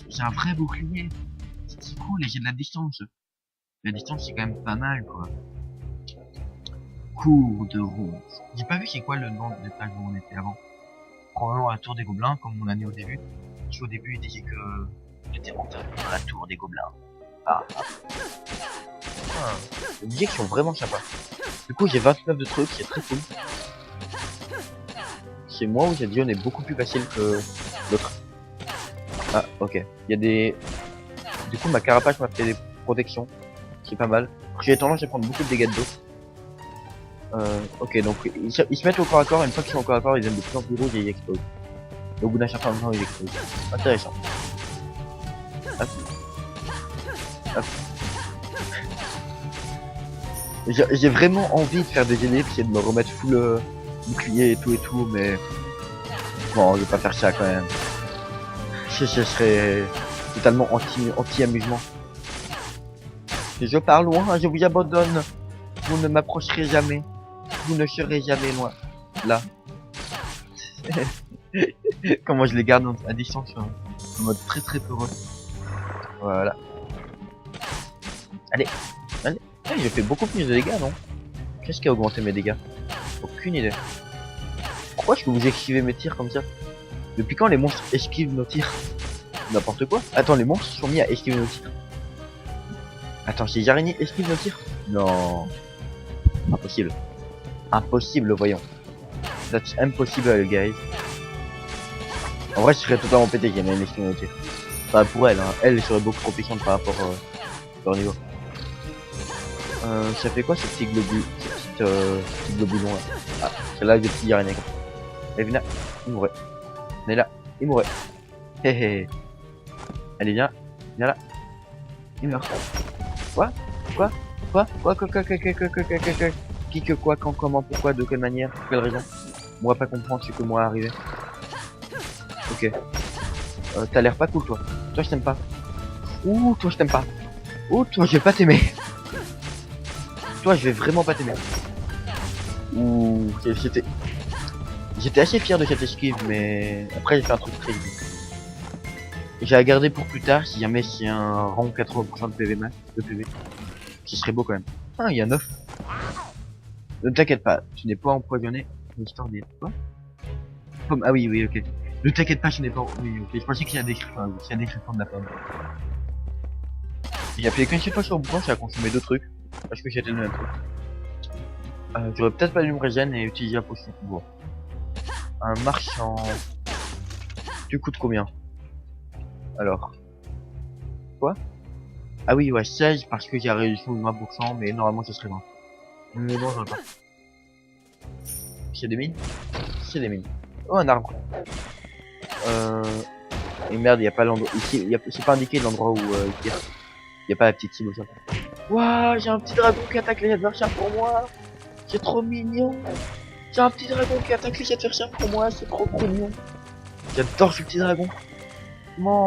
J'ai un vrai bouclier. C'est cool et j'ai de la distance. La distance c'est quand même pas mal quoi. Cours de ronce. J'ai pas vu c'est quoi le nom de l'étage où on était avant. Probablement la tour des gobelins comme on a dit au début. Parce qu'au début il disait que j'étais rentré dans la tour des gobelins. Les musiques sont vraiment sympas. Du coup j'ai 29 de trucs, c'est très cool. C'est moi où j'ai dit on est beaucoup plus facile que l'autre. Ah ok. Il y a des. Du coup ma carapace m'a fait des protections. C'est pas mal. J'ai tendance à prendre beaucoup de dégâts de dos. Ok donc ils se mettent au corps à corps et une fois qu'ils sont au corps à corps ils deviennent de plus en plus rouges et ils explosent. Et au bout d'un certain temps ils explosent. Intéressant. Hop. Hop. J'ai vraiment envie de faire des ellipses et de me remettre full bouclier et tout, mais bon, je vais pas faire ça quand même. Ce serait totalement anti-amusement. Je pars loin, je vous abandonne. Vous ne m'approcherez jamais. Vous ne serez jamais loin. Là. Comment je les garde à distance en mode très très peureux. Voilà. Allez. Hey, j'ai fait beaucoup plus de dégâts, non? Qu'est-ce qui a augmenté mes dégâts? Aucune idée. Pourquoi je peux vous esquiver mes tirs comme ça? Depuis quand les monstres esquivent nos tirs? N'importe quoi. Attends, les monstres sont mis à esquiver nos tirs. Attends, si les araignées esquivent nos tirs? Non. Impossible. Impossible, voyons. That's impossible, guys. En vrai, je serais totalement pété qu'il y ait une esquive nos tirs. Enfin, pour elle, hein. Elle serait beaucoup trop puissante par rapport à leur niveau. Ça fait quoi ce petit petit globulon là? Ah, c'est là des petits araignées. Elle vient là, il mourrait. Elle est là, il mourrait. Hé hé. Allez viens là. Il meurt. Quoi? m'expliques quoi, quand, comment, pourquoi, de quelle manière, pour quelle raison. On va pas comprendre ce que moi arrivé. Ok. T'as l'air pas cool toi. Toi je t'aime pas. Ouh, toi je t'aime pas. Ouh, toi je vais pas t'aimer. Toi je vais vraiment pas t'aimer. Ouh, j'étais assez fier de cette esquive, mais après j'ai fait un truc très vite. J'ai à garder pour plus tard si jamais c'est un rang 80% de PV max, de PV. Ce serait beau quand même. Ah, il y a 9. Ne t'inquiète pas, tu n'es pas empoisonné. L'histoire des quoi? Pomme. Ah oui, oui, ok. Ne t'inquiète pas, je n'ai pas. Oui, ok. Je pensais qu'il y a des chiffres, qu'il y a des chiffres de la pomme. J'ai appuyé qu'une seule fois sur le bouton, ça a consommé deux trucs. Parce que j'étais le même truc. J'aurais peut-être pas dû me régénérer et utiliser la potion. Bon. Un marchand. Tu coûtes combien? Alors. Quoi? Ah oui, ouais, 16 parce que j'ai la réduction de 20%, mais normalement ce serait 20. Mais bon, j'en ai pas. C'est des mines? C'est des mines. Oh, un arbre. Et merde, y a pas l'endroit. Ici, c'est pas indiqué l'endroit où il tire. Y a pas la petite cible au sol. Waouh, j'ai un petit dragon qui attaque les adversaires pour moi. C'est trop mignon. J'ai un petit dragon qui attaque les adversaires pour moi, c'est trop mignon. J'adore ce petit dragon. Non,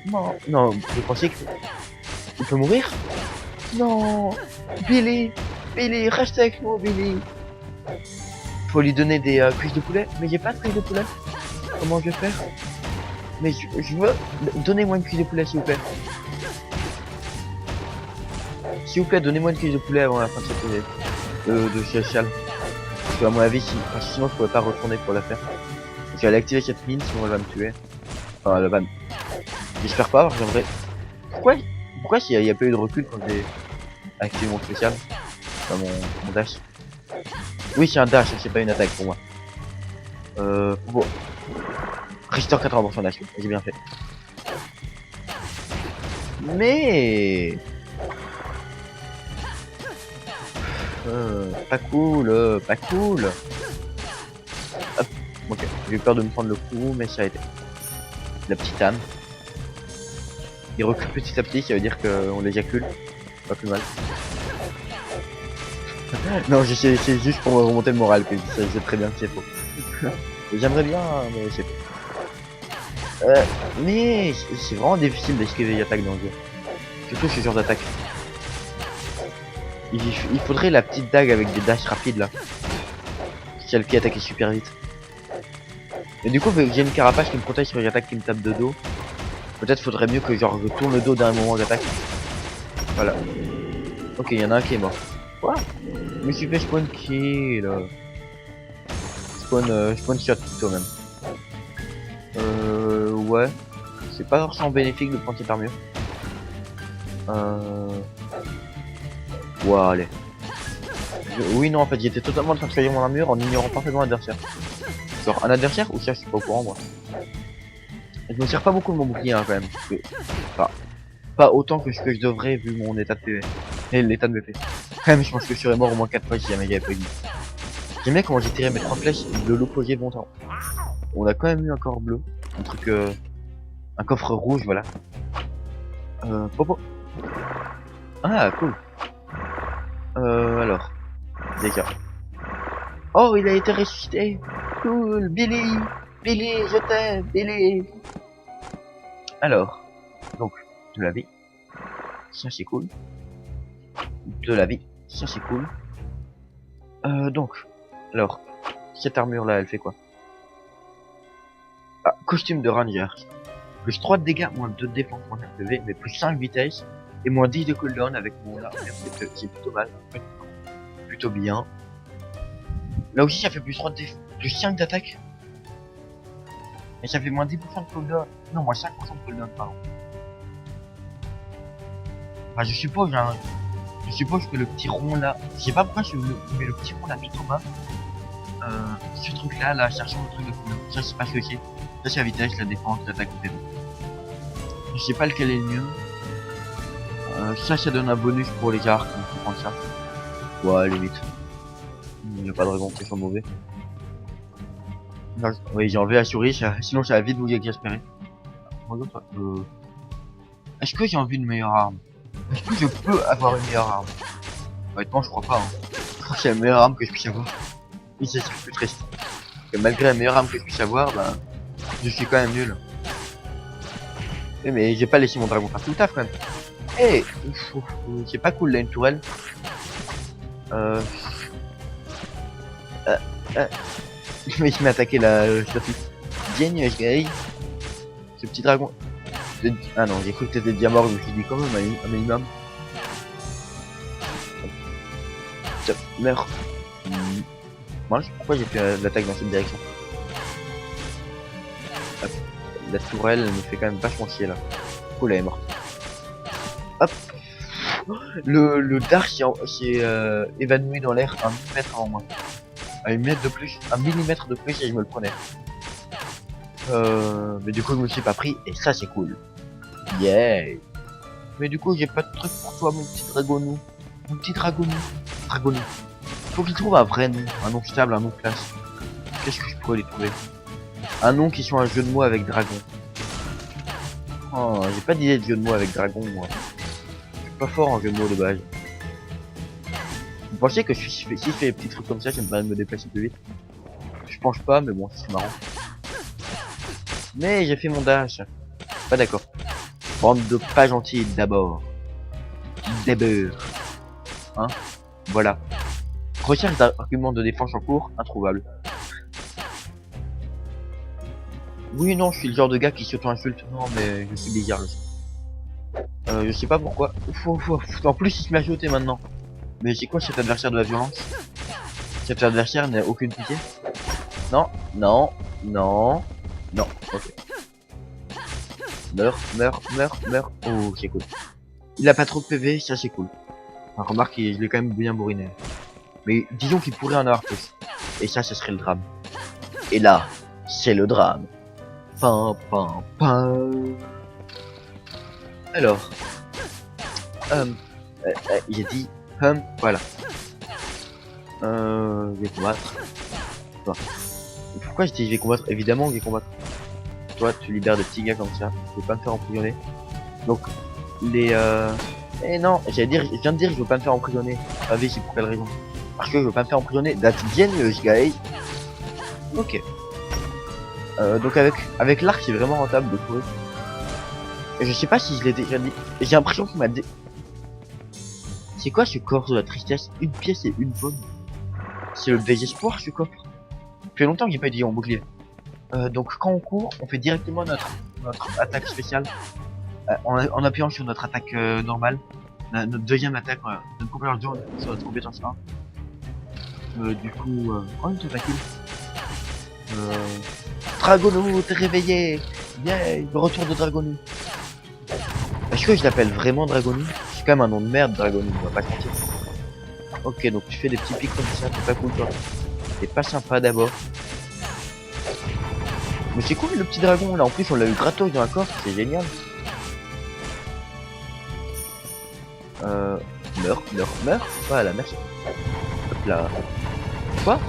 non, non, vous pensez que il peut mourir? Non, Billy, Billy, reste avec nous, Billy. Faut lui donner des cuisses de poulet, mais j'ai pas de cuisses de poulet. Comment je vais faire? Mais je veux, donnez-moi une cuisse de poulet s'il vous plaît. S'il vous plaît, donnez-moi une cuisse de poulet avant la fin de cette de social. Parce que à mon avis, sinon je pourrais pas retourner pour la faire. J'allais activer cette mine, sinon elle va me tuer. Enfin, elle va me... J'espère pas, j'aimerais... Pourquoi s'il y a pas eu de recul quand j'ai activé mon spécial? Enfin, mon dash. Oui, c'est un dash, c'est pas une attaque pour moi. Bon. Restore 80% dash, j'ai bien fait. Mais... pas cool, pas cool. Hop, ok, j'ai eu peur de me prendre le coup, mais ça a été. La petite âme. Il recule petit à petit, ça veut dire qu'on l'éjacule. Pas plus mal. Non, c'est juste pour me remonter le moral, que je sais très bien que c'est faux. J'aimerais bien, mais c'est faux. Mais c'est vraiment difficile d'esquiver les attaques dans le jeu. Surtout ce genre d'attaque. Il faudrait la petite dague avec des dashs rapides là. Celle qui attaque super vite. Et du coup, vu que j'ai une carapace qui me protège sur les attaques qui me tapent de dos, peut-être faudrait mieux que genre je tourne le dos d'un moment d'attaque. Voilà. Ok, il y en a un qui est mort. Quoi? Je me suis fait spawn kill. Spawn shot plutôt même. Ouais. C'est pas forcément bénéfique de prendre cette armure. Ouah, allez. Oui, non, en fait, j'étais totalement en train de choisir mon armure en ignorant parfaitement l'adversaire. Genre, un adversaire ou ça, je suis pas au courant, moi. Je me sers pas beaucoup de mon bouclier, hein, quand même. Enfin, pas autant que ce que je devrais vu mon état de PV. Et l'état de BP. Quand même, je pense que je serais mort au moins 4 fois si jamais il y avait pas eu. J'aime bien comment j'ai tiré mes 3 flèches de l'opposé bon temps. On a quand même eu un corps bleu. Un truc, un coffre rouge, voilà. Popo. Ah, cool. Alors. Déjà. Oh, il a été ressuscité. Cool, Billy. Billy, je t'aime, Billy. Alors. Donc, de la vie. Ça, c'est cool. De la vie. Ça, c'est cool. Donc. Alors. Cette armure là, elle fait quoi? Ah, costume de ranger. Plus 3 de dégâts, moins 2 de défense, moins 4 de PV, mais plus 5 vitesse. Et moins 10 de cooldown avec mon armure. C'est plutôt mal. Plutôt bien. Là aussi, ça fait plus 3 de défense. Plus 5 d'attaque. Et ça fait moins 10% de cooldown. Non, moins 5% de cooldown, pardon. Enfin, je suppose, hein. Je suppose que le petit rond là. Je sais pas pourquoi je mets le petit rond là tout en bas. Ce truc là, cherchons le truc de couleur. Ça, c'est pas ce que c'est. Ça, c'est la vitesse, la défense, l'attaque, le PV. Je sais pas lequel est le mieux. Ça donne un bonus pour les arcs, donc faut prendre ça. Ouais, limite. Il n'y a pas de raison que ce soit mauvais. Non, oui, j'ai enlevé la souris, sinon ça va vite vous exaspérer. Est-ce que j'ai envie de meilleure arme? Est-ce que je peux avoir une meilleure arme? Honnêtement, je crois pas. Hein. crois que c'est la meilleure arme que je puisse avoir. Et c'est plus triste. Que malgré la meilleure arme que je puisse avoir, bah, je suis quand même nul. Oui, mais j'ai pas laissé mon dragon faire tout le taf quand même. Eh, c'est pas cool là une tourelle. Euh... Euh... euh... Mais il m'a attaqué la statue. Digne, Gay. Ce petit dragon. Ah non, j'ai cru que t'étais déjà mort, je me suis dit quand même un minimum. Tiens, meurs. Moi, je sais pourquoi j'ai fait l'attaque dans cette direction. Hop. La tourelle, elle me fait quand même vachement chier là. Cool, elle est morte. Hop. Le Dark s'est évanoui dans l'air un millimètre avant moi. Un millimètre de plus, un millimètre de plus et je me le prenais. Mais du coup, je me suis pas pris et ça, c'est cool. Yeah. Mais du coup, j'ai pas de truc pour toi, mon petit dragonou. Mon petit dragonou. Dragonou. Faut qu'il trouve un vrai nom, un nom stable, un nom classe. Qu'est-ce que je pourrais lui trouver? Un nom qui soit un jeu de mots avec dragon. Oh, j'ai pas d'idée de jeu de mots avec dragon, moi. Je suis pas fort en jeu de mots de base. Vous pensez que si je fais des petits trucs comme ça me permet de me déplacer plus vite? Je pense pas, mais bon, c'est marrant. Mais j'ai fait mon dash. Pas d'accord. Bande de pas gentils d'abord. D'abord. Hein? Voilà. Recherche d'arguments de défense en cours, introuvable. Oui, non, je suis le genre de gars qui s'auto-insulte. Non, mais je suis bizarre, je sais. Je sais pas pourquoi. En plus, il se met à jeter maintenant. Mais c'est quoi cet adversaire de la violence? Cet adversaire n'a aucune pitié? Non, non, non, non, ok. Meurs, meurs, meurs, meurs. Oh, c'est cool. Il a pas trop de PV, ça c'est cool. Enfin, remarque, je l'ai quand même bien bourriné. Mais disons qu'il pourrait en avoir plus. Et ça, ce serait le drame. Et là, c'est le drame. Pam, pam, pam. Alors, j'ai dit, voilà. Je vais combattre. Toi. Pourquoi je dis je vais combattre? Évidemment que je vais combattre. Toi, tu libères des petits gars comme ça. Je vais pas me faire emprisonner. Donc, les eh non, j'allais dire, je viens de dire que je veux pas me faire emprisonner. Ah oui, c'est pour quelle raison? Parce que je veux pas me faire emprisonner. That's genius, guys. Ok. Donc avec l'arc, c'est vraiment rentable de trouver. Et je sais pas si je l'ai déjà dit. J'ai l'impression qu'il m'a dit. C'est quoi ce coffre de la tristesse? Une pièce et une pomme. C'est le désespoir ce coffre. Ça fait longtemps que j'ai pas dit en bouclier. Donc quand on court, on fait directement notre attaque spéciale. En appuyant sur notre attaque normale. Notre deuxième attaque, notre compétence sur notre compétence 1. Du coup, oh une tentacule. Dragonou, t'es réveillé. Yeah, le retour de Dragonou. Est-ce que je l'appelle vraiment Dragonou? C'est quand même un nom de merde, Dragonou, on va pas se mentir. Ok, donc tu fais des petits pics comme ça, c'est pas cool toi. C'est pas sympa d'abord. Mais c'est cool le petit dragon là, en plus on l'a eu gratos dans la coffre, c'est génial. Meurs. Voilà, merci. Hop là. Quoi?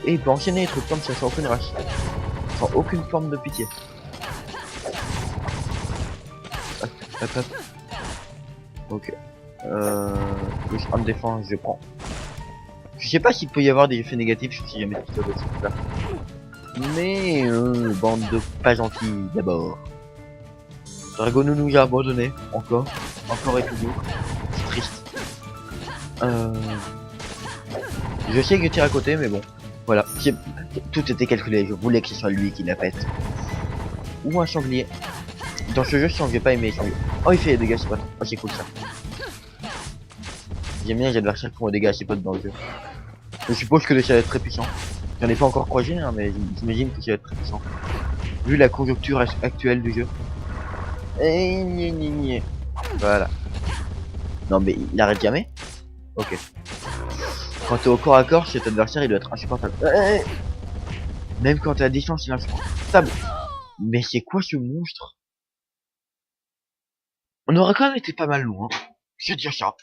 Et il peut enchaîner les trucs comme ça sans aucune race. Sans aucune forme de pitié. Hop. Ok. Plus en défense, je prends. Je sais pas s'il peut y avoir des effets négatifs si jamais tu fais ça. Mais bande de pas gentils d'abord. Dragonou nous a abandonné, encore et toujours. C'est triste. Je sais que tu tire à côté, mais bon. Voilà. Tout était calculé, je voulais que ce soit lui qui la pète. Ou un sanglier. Dans ce jeu, je sens que j'ai pas aimé les sangliers. Oh, il fait des dégâts, c'est pas. Oh, c'est cool ça. J'aime bien les adversaires qui font des dégâts, c'est pas dans le jeu. Je suppose que ça va être très puissant. J'en ai pas encore croisé, hein, mais j'imagine que ça va être très puissant. Vu la conjoncture actuelle du jeu. Et voilà. Non mais il arrête jamais. Ok. Quand t'es au corps à corps, cet adversaire il doit être insupportable. Même quand t'es à distance, il est insupportable. Mais c'est quoi ce monstre? On aurait quand même été pas mal loin. Je veux dire ça.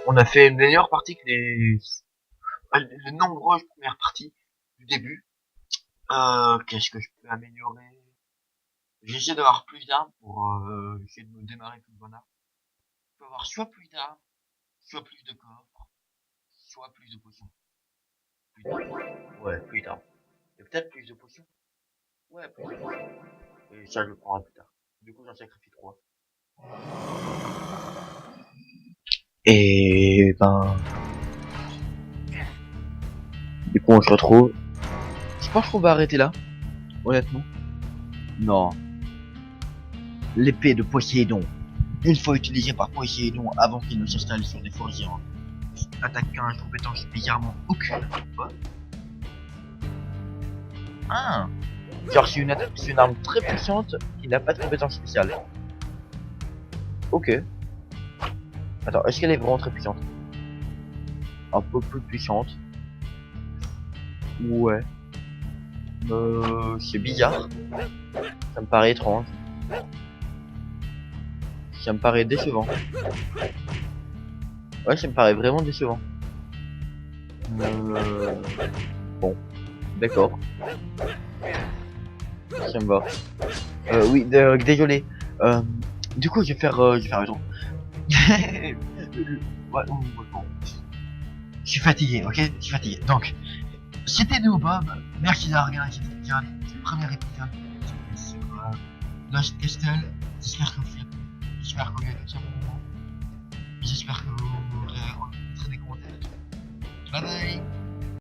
On a fait une meilleure partie que les nombreuses premières parties du début. Qu'est-ce que je peux améliorer? J'essaie d'avoir plus d'armes pour essayer de me démarrer plus de bonne arme. Je peux avoir soit plus d'armes, soit plus de coffres, soit plus de potions. Plus tard. Ouais, plus tard. Et peut-être plus de potions. Ouais, plus de potions. Et ça, je le prendrai plus tard. Du coup, j'en sacrifie 3. Et ben... Du coup, on se retrouve. Je pense qu'on va arrêter là, honnêtement. Non. L'épée de Poséidon. Une fois utilisée par Poséidon avant qu'il ne s'installe sur des forts géants. Attaquant à compétence bizarrement aucune. Quoi? Ah. Genre c'est une arme très puissante qui n'a pas de compétence spéciale. Ok. Attends, est-ce qu'elle est vraiment très puissante? Un peu plus puissante. Ouais. C'est bizarre. Ça me paraît étrange. Ça me paraît décevant. Ouais, ça me paraît vraiment décevant. Bon. D'accord. Ça me va. Oui, désolé. Du coup, je vais faire raison. Ouais, bon. Je suis fatigué, ok? Je suis fatigué. Donc, c'était nous, Bob. Merci d'avoir regardé cet épisode. C'est le premier épisode sur Lost Castle. J'espère que vous avez plu. J'espère que vous avez tout moment. J'espère que vous aurez des commentaires. Bye bye!